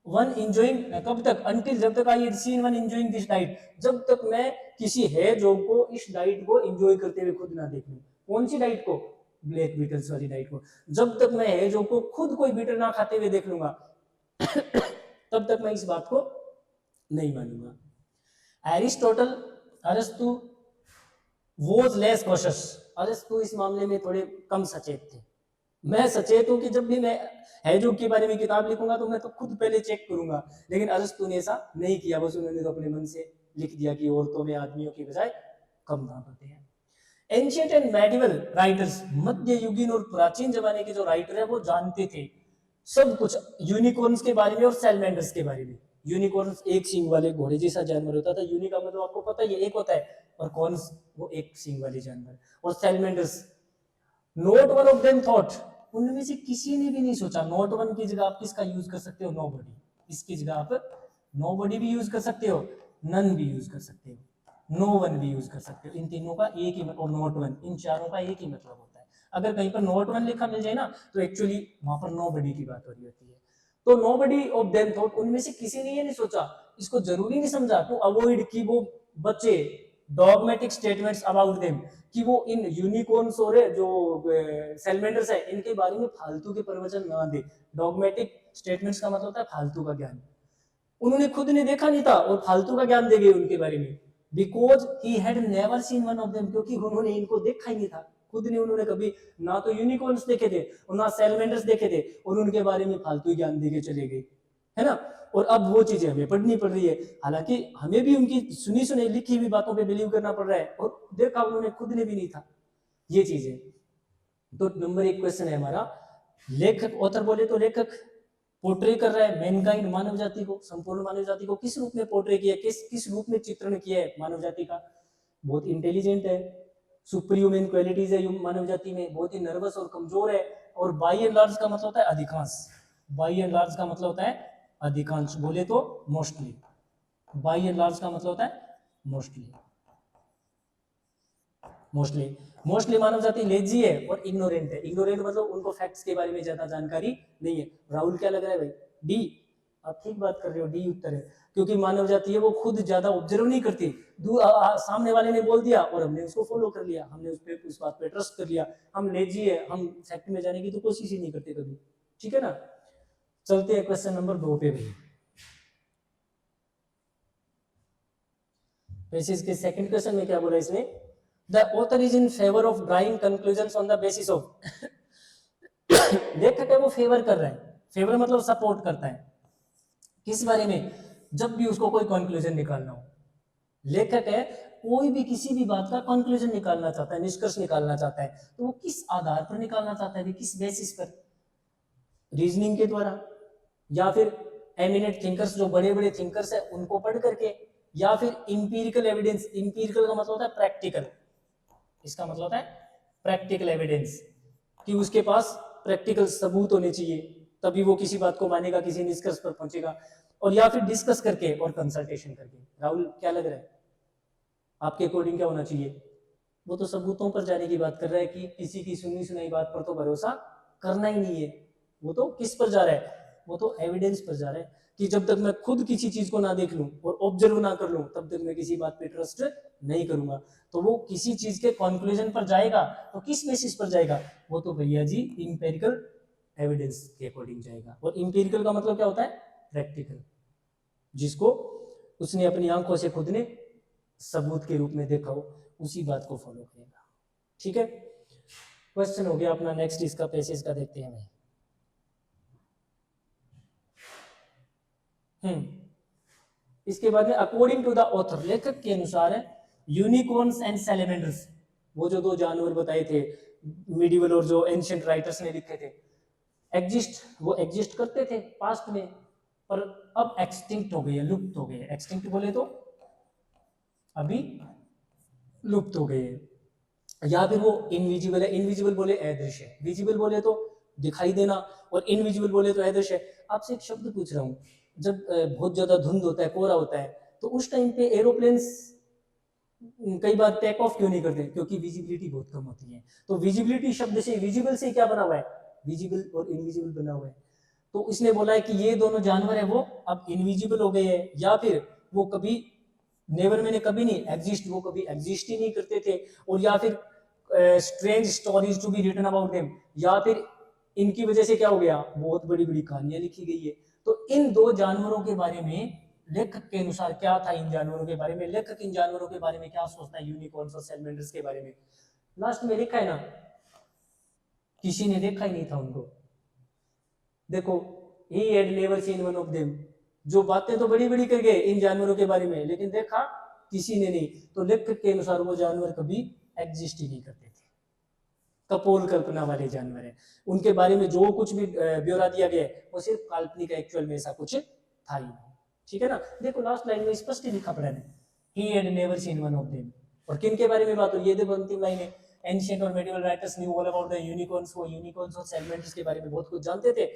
one enjoying, कब तक, अंटिल, जब तक I had seen one enjoying this diet, जब तक मैं किसी हेजहॉग को इस डाइट को एंजॉय करते हुए खुद ना देख लूं। कौन सी डाइट को? ब्लैक बीटल्स वाली डाइट को। जब तक मैं हेजहॉग को खुद कोई बीटल ना खाते हुए देख लूंगा तब तक मैं इस बात को नहीं मानूंगा। एरिस्टोटल, अरस्तु वॉज लेस कॉशियस, अरस्तु इस मामले में थोड़े कम सचेत थे। मैं सचेत हूं कि जब भी मैं हेजहॉग के बारे में किताब लिखूंगा तो मैं तो खुद पहले चेक करूंगा, लेकिन अरस्तु ने ऐसा नहीं किया, बस उन्होंने तो अपने मन से लिख दिया कि औरतों में आदमियों की बजाय कम दांत होते हैं। एंशिएंट एंड मेडिवल राइटर्स, मध्य युगीन और प्राचीन जमाने के जो राइटर है वो जानते थे सब कुछ यूनिकॉर्न्स के बारे में और सैलमेंडर्स के बारे में। यूनिकॉर्न्स एक सींग वाले घोड़े जैसा जानवर होता था, यूनिका मतलब आपको पता ही है एक होता है, और कॉर्न्स वो एक सींग वाले जानवर, और salamanders. Not one of them thought, उनमें से किसी ने भी नहीं सोचा। नॉट वन की जगह आप किसका यूज कर सकते हो? नोबडी। इसकी जगह आप नोबडी भी यूज कर सकते हो, नन भी यूज कर सकते हो, नो वन भी यूज कर सकते हो। इन तीनों का एक ही मतलब, नॉट वन, इन चारों का एक ही मतलब होता है। अगर कहीं पर नॉट वन लिखा मिल जाए ना तो एक्चुअली वहां पर नोबडी की बात हो रही होती है। तो नोबडी ऑफ देम थॉट, उनमें से किसी ने ये नहीं सोचा, इसको जरूरी नहीं समझा टू अवॉइड कि वो बच्चे डॉगमेटिक स्टेटमेंट्स अबाउट देम, कि वो इन यूनिकॉर्न्स और जो सैलमेंडर्स है इनके बारे में फालतू के प्रवचन ना दे। डॉगमेटिक स्टेटमेंट्स का मतलब होता है फालतू का ज्ञान। उन्होंने खुद ने देखा नहीं था और फालतू का ज्ञान दे गए उनके बारे में। Because he had never seen one of them, क्योंकि उन्होंने इनको देखा ही नहीं था। खुद ने उन्होंने कभी ना तो यूनिकॉर्न्स देखे थे और ना सैलमेंडर्स देखे थे, और उनके बारे में फालतू ज्ञान देके चले गए, है ना। और अब वो चीजें हमें पढ़नी पड़ रही है, हालांकि हमें भी उनकी सुनी सुनी लिखी हुई बातों पे बिलीव करना पड़ रहा है, और देखा उन्होंने खुद ने भी नहीं था ये चीजें। तो नंबर 1 क्वेश्चन है हमारा, लेखक, ऑथर बोले तो लेखक पोर्ट्रे कर रहा है मैनकाइंड, मानव जाति को, संपूर्ण मानव जाति को किस रूप में पोर्ट्रे किया, किस रूप में चित्रण किया है मानव जाति का? बहुत इंटेलिजेंट है, सुपरह्यूमन क्वालिटीज है मानव जाति में, बहुत ही नर्वस और कमजोर है, और बाय एंड लार्ज का मतलब होता है अधिकांश। बाय एंड लार्ज का मतलब होता है अधिकांश, बोले तो मोस्टली। बाय एंड लार्ज का मतलब होता है मोस्टली। मोस्टली मानव जाति लेजी है और इग्नोरेंट है। इग्नोरेंट मतलब उनको फैक्ट्स के बारे में ज्यादा जानकारी नहीं है। राहुल क्या लग रहा है भाई? डी। आप ठीक बात कर रहे हो, डी उत्तर है, क्योंकि मानव जाति है वो खुद ज्यादा ऑब्जर्व नहीं करती। सामने वाले ने बोल दिया और हमने उसको फॉलो कर लिया, हमने उस बात पे ट्रस्ट कर लिया। हम लेजी है, हम फैक्ट में जाने की तो कोशिश ही नहीं करते कभी, ठीक है ना। चलते हैं क्वेश्चन नंबर 2 पे भाई। वैसे इसके सेकंड क्वेश्चन में क्या बोला इसने? The author is in favor of drawing conclusions on the basis of लेखक है वो फेवर कर रहा है, फेवर मतलब सपोर्ट करता है किस बारे में? जब भी उसको कोई कंक्लूजन निकालना हो, लेखक है कोई भी किसी भी बात का कंक्लूजन निकालना चाहता है, निष्कर्ष निकालना चाहता है, तो वो किस आधार पर निकालना चाहता है, किस बेसिस पर? रीजनिंग के द्वारा, या फिर एमिनेंट थिंकर्स जो बड़े बड़े थिंकर्स है उनको पढ़ करके, या फिर इंपीरिकल एविडेंस। इंपीरिकल का मतलब होता है प्रैक्टिकल, इसका मतलब होता है प्रैक्टिकल एविडेंस, कि उसके पास प्रैक्टिकल सबूत होने चाहिए, तभी वो किसी बात को मानेगा, किसी निष्कर्ष पर पहुंचेगा। और या फिर डिस्कस करके और कंसल्टेशन करके। राहुल क्या लग रहा है आपके अकॉर्डिंग क्या होना चाहिए? वो तो सबूतों पर जाने की बात कर रहा है कि किसी की सुनी सुनाई बात पर तो भरोसा करना ही नहीं है। वो तो किस पर जा रहा है? वो तो एविडेंस पर जा रहा है, कि जब तक मैं खुद किसी चीज को ना देख लूं और ऑब्जर्व ना कर लूं तब तक मैं किसी बात पे ट्रस्ट नहीं करूंगा। तो वो किसी चीज के कंक्लूजन पर जाएगा तो किस बेसिस पर जाएगा? वो तो भैया जी इंपेरिकल एविडेंस के अकॉर्डिंग जाएगा। और इंपेरिकल का मतलब क्या होता है? प्रैक्टिकल, जिसको उसने अपनी आंखों से खुद ने सबूत के रूप में देखा हो, उसी बात को फॉलो करेगा, ठीक है। क्वेश्चन हो गया अपना नेक्स्ट, इसका पैसेज का देखते हैं। इसके बाद में अकॉर्डिंग टू द ऑथर, लेखक के अनुसार है, यूनिकॉर्न्स एंड सैलेमेंडर्स, वो जो दो जानवर बताए थे मिडिवल और जो एंशिएंट राइटर्स ने लिखे थे, वो एग्जिस्ट करते थे पास्ट में, पर अब एक्सटिंक्ट हो गए, लुप्त हो गए। एक्सटिंक्ट बोले तो अभी लुप्त हो गए, या फिर वो इनविजिबल है। इनविजिबल बोले अदृश्य, विजिबल बोले तो दिखाई देना, और इनविजिबल बोले तो अदृश्य। आपसे एक शब्द पूछ रहा हूँ, जब बहुत ज्यादा धुंध होता है, कोहरा होता है, तो उस टाइम पे एरोप्लेन्स कई बार टेक ऑफ क्यों नहीं करते, क्योंकि विजिबिलिटी बहुत कम होती है। तो विजिबिलिटी शब्द से, विजिबल से क्या बना हुआ है, विजिबल और इनविजिबल बना हुआ है। तो इसने बोला है कि ये दोनों जानवर है वो अब इनविजिबल हो गए हैं, या फिर वो कभी नेवर मैंने कभी नहीं एग्जिस्ट, वो कभी एग्जिस्ट ही नहीं करते थे, और या फिर strange stories to be written about them, या फिर इनकी वजह से क्या हो गया, बहुत बड़ी बड़ी कहानियां लिखी गई है। तो इन दो जानवरों के बारे में लेखक के अनुसार क्या था, इन जानवरों के बारे में, लेखक इन जानवरों के बारे में क्या सोचता है, यूनिकॉर्न्स और सैलमेंडर्स के बारे में। लास्ट में लिखा है ना, किसी ने देखा ही नहीं था उनको। देखो, he had never seen one of them, जो बातें तो बड़ी बड़ी कर गए इन जानवरों के बारे में, लेकिन देखा किसी ने नहीं। तो लेखक के अनुसार वो जानवर कभी एग्जिस्ट ही नहीं करते थे, कपोल कल्पना वाले जानवर है। उनके बारे में जो कुछ भी ब्यौरा दिया गया है वो सिर्फ काल्पनिक है, एक्चुअल में ऐसा कुछ था ही नहीं। ठीक है ना, देखो लास्ट लाइन में स्पष्ट लिखा पड़ा है, he had never seen one of them। और किन के बारे में बात हो रही है, देखो अंतिम लाइन है, एंशिएंट और medieval writers knew all about the unicorns, वो यूनिकॉर्न्स और सैलमेंडर्स के बारे में बहुत कुछ जानते थे।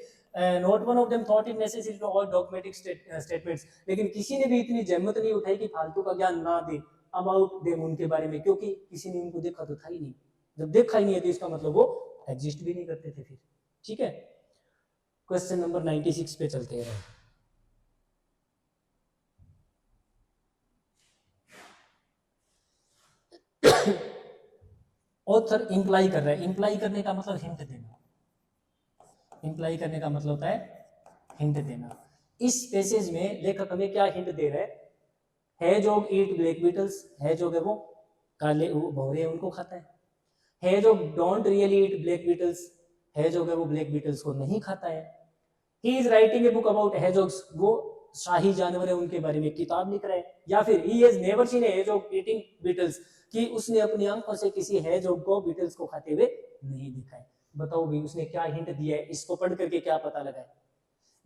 Not one of them thought it necessary to avoid dogmatic statements, लेकिन किसी ने भी इतनी जहमत नहीं उठाई कि फालतू का ज्ञान ना दे अबाउट देम, उनके बारे में, क्योंकि किसी ने उनको देखा तो था ही नहीं। जब देखा ही नहीं है तो इसका मतलब वो एग्जिस्ट भी नहीं करते थे फिर। ठीक है, क्वेश्चन नंबर 96 पे चलते हैं। ऑथर इंप्लाई कर रहा है, इंप्लाई करने का मतलब हिंट देना, इंप्लाई करने का मतलब होता है हिंट देना। इस पैसेज में लेखक हमें क्या हिंट दे रहा है, hedgehog eat black beetles, hedgehog है वो काले भौरे उनको खाता है, hedgehog don't really eat black beetles, hedgehog है वो ब्लैक बीटल्स को नहीं खाता है। He is writing a book about hedgehogs, वो शाही जानवर है उनके बारे में किताब लिख रहा है। या फिर he has never seen a hedgehog eating beetles, कि उसने अपनी आंखों से किसी हेजॉग को बीटल्स को खाते हुए नहीं देखा है। बताओ भाई उसने क्या हिंट दिया है, इसको पढ़ करके क्या पता लगा है,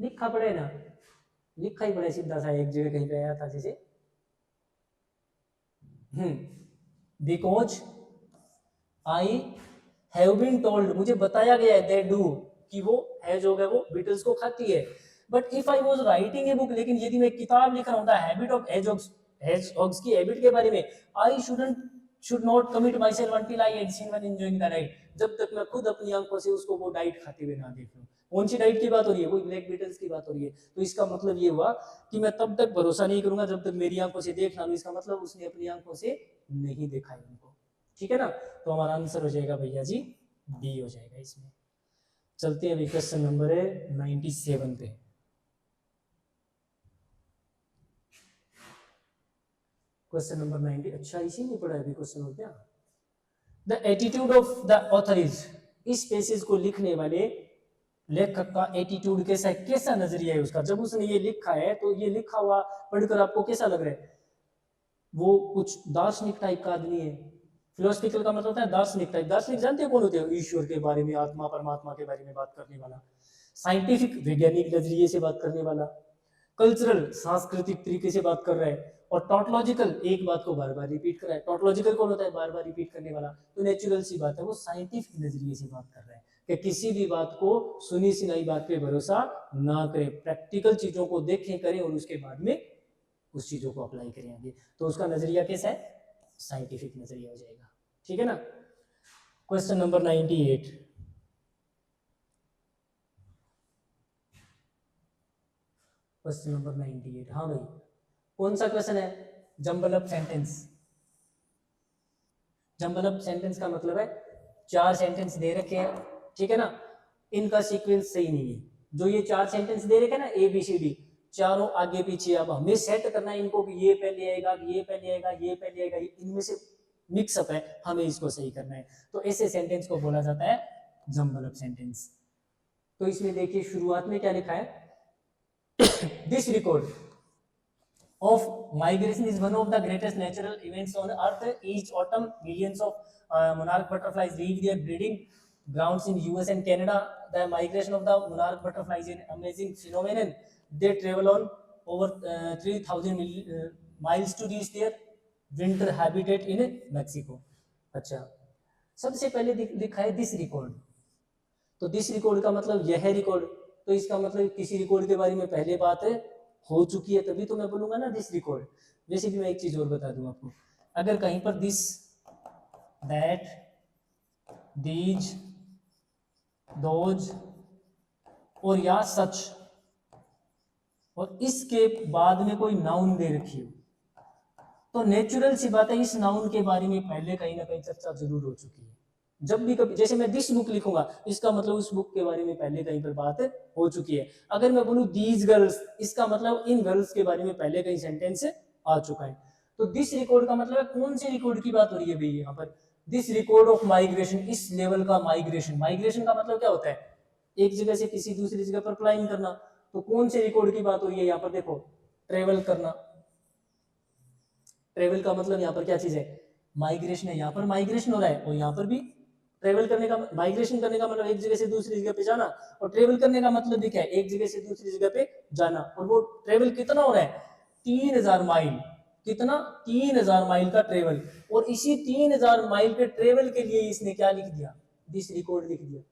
लिखा पड़े ना, लिखा ही पड़े सीधा सा, एक जगह कहीं पे आया था जैसे because I have been told, मुझे बताया गया है, दे डू, कि वो हेजॉग है वो बीटल्स को खाती है। But if I was writing a book, लेकिन यदि मैं किताब लिख रहा हूं द हैबिट ऑफ हेजॉग्स, हेजॉग्स की हैबिट के बारे में, I should not commit my self until I had seen one enjoying the diet, जब तक मैं खुद अपनी आंखों से उसको वो डाइट खाते हुए ना देख लूं। कौन सी डाइट की बात हो रही है, वो ब्लैक बीटल्स की बात हो रही है। तो इसका मतलब ये हुआ कि मैं तब तक भरोसा नहीं करूंगा जब तक मेरी आंखों से देख ना लूं, इसका मतलब उसने अपनी आंखों से नहीं देखा है उनको। ठीक है ना, तो हमारा आंसर हो जाएगा भैया जी डी हो जाएगा इसमें। चलते हैं अभी क्वेश्चन नंबर है 97 पे। क्वेश्चन नंबर 90, अच्छा इसी में पढ़ा है अभी क्वेश्चन हो क्या। The attitude of the author is, इस पैसेज को लिखने वाले लेखक का एटीट्यूड कैसा है, कैसा नजरिया है उसका, जब उसने ये लिखा है तो ये लिखा हुआ पढ़कर आपको कैसा लग रहा है, वो कुछ दार्शनिक टाइप का आदमी है। फिलोसफिकल का मतलब होता है दार्शनिक टाइप, दार्शनिक जानते हैं कौन होते हैं, ईश्वर के बारे में, आत्मा परमात्मा के बारे में बात करने वाला, साइंटिफिक वैज्ञानिक नजरिए से बात करने वाला, कल्चरल सांस्कृतिक तरीके से बात कर रहा है, और टॉटोलॉजिकल एक बात को बार बार रिपीट कर रहा है। टॉटोलॉजिकल कौन होता है, बार बार रिपीट करने वाला। तो नेचुरल सी बात है, वो साइंटिफिक नजरिए से बात कर रहा है कि किसी भी बात को सुनी सुनाई बात पे भरोसा ना करें, प्रैक्टिकल चीजों को देखें करें और उसके बाद में उस चीजों को अप्लाई करें आगे। तो उसका नजरिया कैसा है, साइंटिफिक नजरिया हो जाएगा। ठीक है ना, क्वेश्चन नंबर 98, क्वेश्चन नंबर 98, हाँ भाई कौन सा क्वेश्चन है, jumble up sentence. Jumble up sentence का मतलब है 4 सेंटेंस दे रखे हैं, ठीक है ना, इनका सीक्वेंस सही नहीं है। जो ये 4 सेंटेंस दे रखे हैं ना ABCD, चारों आगे पीछे, अब हमें सेट करना है इनको कि ये पहले आएगा, ये पहले आएगा, ये पहले आएगा, इनमें से मिक्सअप है, हमें इसको सही करना है। तो ऐसे सेंटेंस को बोला जाता है जंबल अप सेंटेंस। तो इसमें देखिए शुरुआत में क्या लिखा है, this record of migration is one of the greatest natural events on earth. Each autumn millions of monarch butterflies leave their breeding grounds in US and Canada. The migration of the monarch butterflies is an amazing phenomenon. They travel on over 3000 miles to reach their winter habitat in Mexico. अच्छा, सबसे पहले लिखा है this record, तो this record का मतलब यह है रिकॉर्ड, तो इसका मतलब किसी रिकॉर्ड के बारे में पहले बात है हो चुकी है, तभी तो मैं बोलूंगा ना दिस रिकॉर्ड। वैसे भी मैं एक चीज और बता दूं आपको, अगर कहीं पर दिस, दैट, दीज, दोज और या सच और इसके बाद में कोई नाउन दे रखी हो, तो नेचुरल सी बात है इस नाउन के बारे में पहले कहीं ना कहीं चर्चा जरूर हो चुकी है। जब भी कभी, जैसे मैं दिस बुक लिखूंगा, इसका मतलब उस बुक के बारे में पहले कहीं पर बात हो चुकी है। अगर मैं बोलूं दीज गर्ल्स, इसका मतलब इन गर्ल्स के बारे में पहले कहीं सेंटेंस आ चुका है। तो दिस रिकॉर्ड का मतलब है कौन से रिकॉर्ड की बात हो रही है भाई यहाँ पर? दिस रिकॉर्ड ऑफ माइग्रेशन, इस लेवल का माइग्रेशन। माइग्रेशन का मतलब क्या होता है? एक जगह से किसी दूसरी जगह पर फ्लाइंग करना। तो कौन से रिकॉर्ड की बात हो रही है यहाँ पर? देखो, ट्रेवल करना। ट्रेवल का मतलब यहाँ पर क्या चीज है? माइग्रेशन है। यहाँ पर माइग्रेशन हो रहा है और यहाँ पर भी ट्रेवल करने का, माइग्रेशन करने का मतलब एक जगह से दूसरी जगह पे जाना, और ट्रेवल करने का मतलब भी क्या है? एक जगह से दूसरी जगह पे जाना। और वो ट्रेवल कितना हो रहा है? 3000 माइल। कितना? 3000 माइल का ट्रेवल। और इसी 3000 माइल के ट्रेवल के लिए इसने क्या लिख दिया? दिस रिकॉर्ड लिख दिया।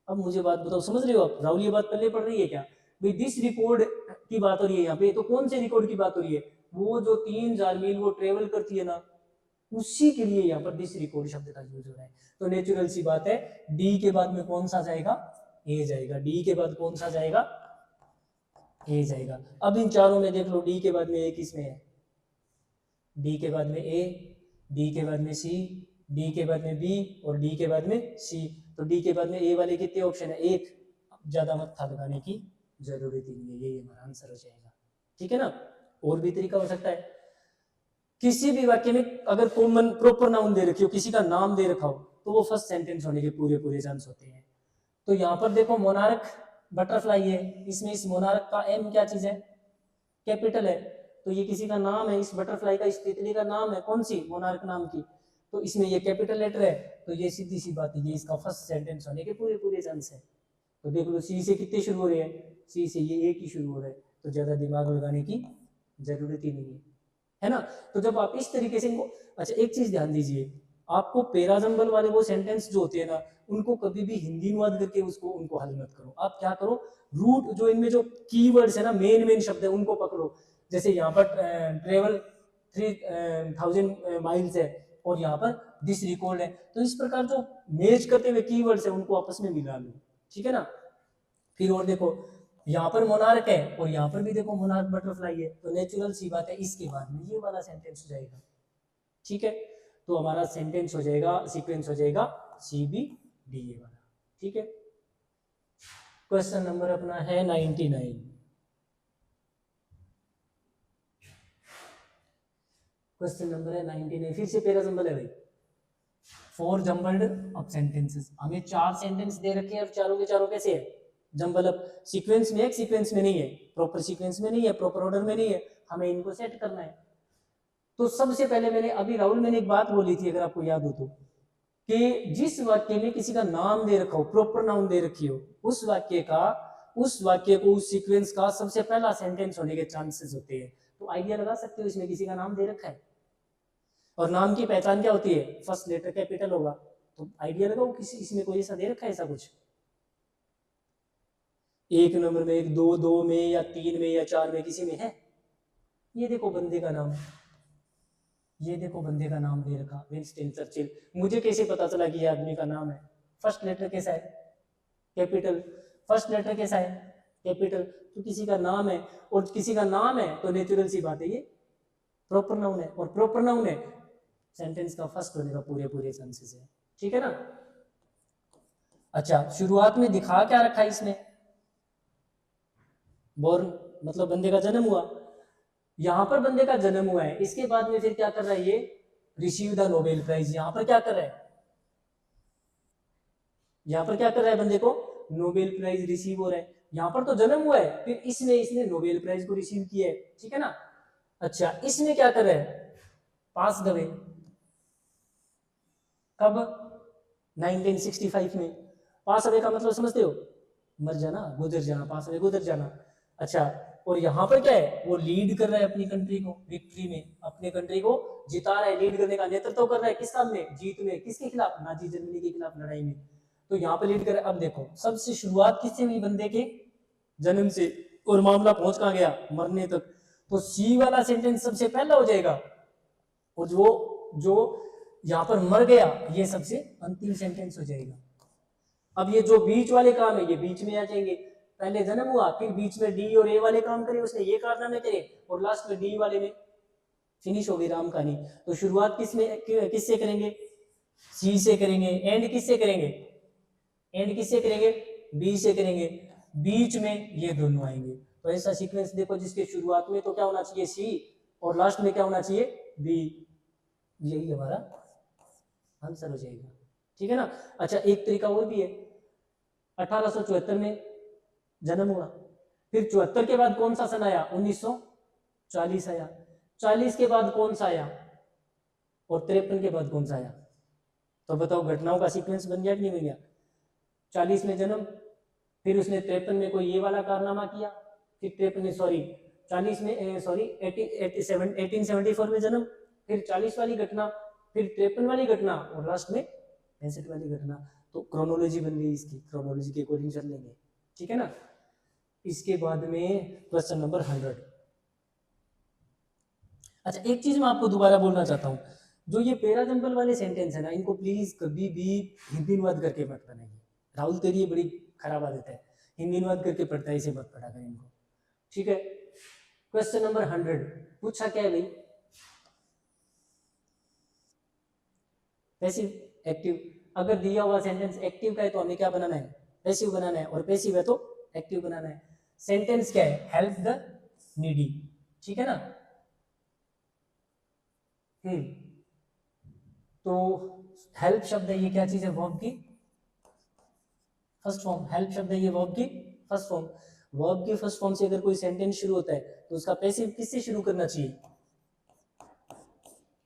अब मुझे बात बताओ, समझ रहे हो आप? राहुल ये बात पहले पढ़ रही है क्या भाई? दिस रिकॉर्ड की बात हो रही है यहाँ पे। तो कौन से रिकॉर्ड की बात हो रही है? वो जो 3000 मील वो ट्रेवल करती है ना, उसी के लिए यहाँ पर दिस रिकॉर्ड शब्द का यूज हो रहा है। तो नेचुरल सी बात है, डी के बाद में कौन सा जाएगा? ए जाएगा। डी के बाद कौन सा जाएगा? ए जाएगा। अब इन चारों में देख लो, डी के बाद में ए किसमें है? डी के बाद में ए, डी के बाद में सी, डी के बाद में बी और डी के बाद में सी। तो डी के बाद में ए वाले कितने ऑप्शन है? एक। ज्यादा मत्था लगाने की जरूरत ही नहीं है, यही हमारा आंसर हो जाएगा। ठीक है ना? और भी तरीका हो सकता है। किसी भी वाक्य में अगर कॉमन प्रॉपर नाउन दे रखी हो, किसी का नाम दे रखा हो, तो वो फर्स्ट सेंटेंस होने के पूरे पूरे चांस होते हैं। तो यहाँ पर देखो, मोनार्क बटरफ्लाई है, इसमें इस मोनार्क का एम क्या चीज है? कैपिटल है। तो ये किसी का नाम है, इस बटरफ्लाई का, इस तितली का नाम है, कौन सी? मोनार्क नाम की। तो इसमें ये कैपिटल लेटर है, तो ये सीधी सी बात है, ये इसका फर्स्ट सेंटेंस होने के पूरे पूरे चांस है। तो देख लो, सी से कितने शुरू हो रहे हैं? सी से ये एक ही शुरू हो रहा है, तो ज्यादा दिमाग लगाने की जरूरत ही नहीं है ना? तो जब आप इस तरीके से इनको, अच्छा एक चीज ध्यान दीजिए, आपको पेराजंबल वाले वो सेंटेंस जो होते हैं ना, उनको कभी भी हिंदी अनुवाद करके उनको हल मत करो। आप क्या करो, रूट जो इनमें जो कीवर्ड्स है ना, मेन मेन शब्द है, उनको पकड़ो। जैसे यहाँ पर ट्रेवल 3000 माइल्स है और यहाँ पर दिस रिकॉर्ड है, तो इस प्रकार जो मैच करते हुए कीवर्ड्स है उनको आपस में मिला लो। ठीक है ना? फिर और देखो, यहाँ पर मोनार्क है और यहाँ पर भी देखो मोनार्क बटरफ्लाई है, तो नेचुरल सी बात है इसके बाद में ये वाला सेंटेंस हो जाएगा। ठीक है? तो हमारा सेंटेंस हो जाएगा, सीक्वेंस हो जाएगा सी बी डी ए वाला। ठीक है? क्वेश्चन नंबर अपना है 99। क्वेश्चन नंबर है 99, फिर से पेरा जंबल है भाई। 4 जंबल्ड अप सेंटेंसेस। हमें 4 सेंटेंस दे रखे हैं और चारों के चारों कैसे है? Jumble up. सीक्वेंस में, एक सीक्वेंस में नहीं है, प्रॉपर सीक्वेंस में नहीं है, प्रॉपर ऑर्डर में नहीं है, हमें इनको सेट करना है। तो सबसे पहले मैंने अभी राहुल मैंने एक बात बोली थी, अगर आपको याद हो तो, कि जिस वाक्य में किसी का नाम दे रखा हो, प्रॉपर नाउन दे रखी हो, उस वाक्य को, उस सीक्वेंस का सबसे पहला सेंटेंस होने के चांसेस होते हैं। तो आइडिया लगा सकते हो, इसमें किसी का नाम दे रखा है और नाम की पहचान क्या होती है? फर्स्ट लेटर कैपिटल होगा। तो आइडिया लगाओ, किसी इसमें कोई ऐसा दे रखा है ऐसा कुछ? 1 नंबर में, 1, 2, 2 में या 3 में या 4 में, किसी में है? ये देखो बंदे का नाम, ये देखो बंदे का नाम दे रखा, विंस्टन चर्चिल। मुझे कैसे पता चला कि ये आदमी का नाम है? फर्स्ट लेटर कैसा है? कैपिटल। फर्स्ट लेटर कैसा है? कैपिटल। तो किसी का नाम है, और किसी का नाम है तो नेचुरल सी बात है ये प्रॉपर नाउन है, और प्रॉपर नाउन है, सेंटेंस का फर्स्ट होने का पूरे पूरे चांसेस है। ठीक है ना? अच्छा, शुरुआत में दिखा क्या रखा है इसमें? बोर्न, मतलब बंदे का जन्म हुआ। यहां पर बंदे का जन्म हुआ है, इसके बाद में फिर क्या कर रहा है ये? Receive the Nobel prize. यहां पर क्या कर रहा है? यहां पर क्या कर रहा है? बंदे को नोबेल प्राइज रिसीव हो रहा है। यहां पर तो जन्म हुआ है, फिर इसने नोबेल प्राइज को रिसीव किया है। ठीक है ना? अच्छा, इसमें क्या कर रहा है? पास गए। कब? 1965 में। पास अवे का मतलब समझते हो? मर जाना, गुजर जाना, पास अवे गुजर जाना। अच्छा, और यहाँ पर क्या है? वो लीड कर रहा है अपनी कंट्री को विक्ट्री में, अपने कंट्री को जिता रहा है, लीड करने का नेतृत्व कर रहा है। किस काम में? जीत में। किसके खिलाफ? नाजी जर्मनी के खिलाफ लड़ाई में। तो यहाँ पे लीड कर रहा है। अब देखो, सबसे शुरुआत किससे हुई? बंदे के जन्म से, और मामला पहुंच गया? मरने तक। तो सी वाला सेंटेंस सबसे पहला हो जाएगा, और जो जो यहाँ पर मर गया ये सबसे अंतिम सेंटेंस हो जाएगा। अब ये जो बीच वाले काम है ये बीच में आ जाएंगे, पहले जन्म हुआ फिर बीच में डी और ए वाले काम करे, उसने ये कारनामे करे और लास्ट में डी वाले में फिनिश हो गई राम कहानी। तो शुरुआत किससे करेंगे, सी से करेंगे, एंड किससे करेंगे, एंड किससे करेंगे, बी से करेंगे, बीच में ये दोनों आएंगे। तो ऐसा सीक्वेंस देखो जिसके शुरुआत में तो क्या होना चाहिए सी और लास्ट में क्या होना चाहिए बी, यही हमारा आंसर हो जाएगा। ठीक है ना। अच्छा एक तरीका और भी है, 1874 में जन्म हुआ, फिर 74 के बाद कौन सा सन आया, 1940 आया, 40 के बाद कौन सा आया और 53 के बाद कौन सा आया। तो बताओ घटनाओं का सीक्वेंस बन गया कि नहीं बन गया। 40 में जन्म, फिर उसने 53 में कोई ये वाला कारनामा किया, फिर 53 में सॉरी 40 में सॉरी 1874 में जन्म, फिर 40 वाली घटना, फिर 53 वाली घटना और लास्ट में 65 वाली घटना। तो क्रोनोलॉजी बन गई इसकी, क्रोनोलॉजी के अकॉर्डिंग चल लेंगे। ठीक है ना। इसके बाद में क्वेश्चन नंबर 100। अच्छा एक चीज मैं आपको दोबारा बोलना चाहता हूँ, जो ये पैराजंबल वाले सेंटेंस है ना इनको प्लीज कभी भी हिंदी अनुवाद करके मत बनाइए। राहुल तेरी ये बड़ी खराब आदत है, हिंदी अनुवाद करके पढ़ता है, इसे मत पढ़ा कर इनको। ठीक है। क्वेश्चन नंबर 100 पूछा क्या है भाई, पैसिव एक्टिव। अगर दिया हुआ सेंटेंस एक्टिव का है तो हमें क्या बनाना है, पैसिव बनाना है, और पैसिव है तो एक्टिव बनाना है। सेंटेंस क्या है, हेल्प द नीडी। ठीक है ना। तो हेल्प शब्द है ये क्या चीज है, वर्ब की फर्स्ट फॉर्म। हेल्प शब्द है ये वर्ब की फर्स्ट फॉर्म। वर्ब की फर्स्ट फॉर्म से अगर कोई सेंटेंस शुरू होता है तो उसका पैसिव किससे शुरू करना चाहिए,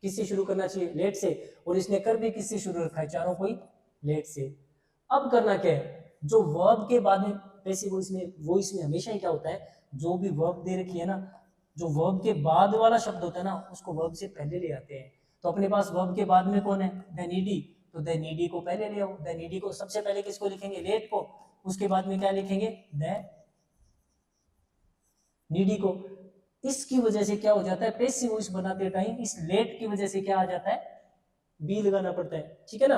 किससे शुरू करना चाहिए, लेट से। और इसने कर भी किससे शुरू रखा है, चारों कोई लेट से। अब करना क्या है, जो वर्ब के बाद में पैसिव वॉइस में हमेशा ही क्या होता है, जो भी वर्ब दे रखी है ना, जो वर्ब के बाद वाला शब्द होता है ना उसको वर्ब से पहले ले आते हैं। तो अपने पास वर्ब के बाद में कौन है, द नीडी, तो द नीडी को पहले ले आओ। द नीडी को सबसे पहले किसको लिखेंगे, लेट को, उसके बाद में क्या लिखेंगे, द नीडी को। इसकी वजह से क्या हो जाता है, पैसिव वॉइस बनाते टाइम इस लेट की वजह से क्या आ जाता है, बी लगाना पड़ता है। ठीक है ना।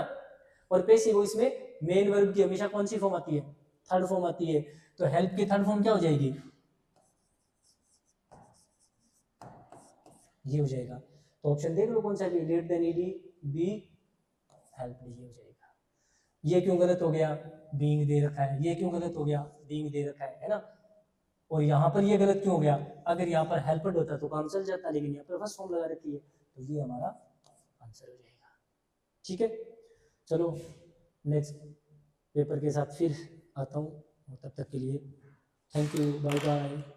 और पैसिव वॉइस में मेन वर्ब की हमेशा कौन सी फॉर्म आती है, थर्ड फॉर्म आती है। तो हेल्प की थर्ड फॉर्म क्या हो जाएगी, ये हो जाएगा। तो ऑप्शन देख लो कौन सा भी, let the needy, be, help, ये हो जाएगा। ये क्यों गलत हो गया, बीइंग दे रखा है, ये क्यों गलत हो गया, बीइंग दे रखा है ना। और यहाँ पर ये गलत क्यों हो गया, अगर यहाँ पर हेल्पर्ड होता तो काम चल जाता, लेकिन यहाँ पर फर्स्ट फॉर्म लगा रखी है, तो ये हमारा आंसर हो जाएगा। ठीक है। चलो नेक्स्ट पेपर के साथ फिर आता हूँ, तब तक के लिए थैंक यू, बाय बाय।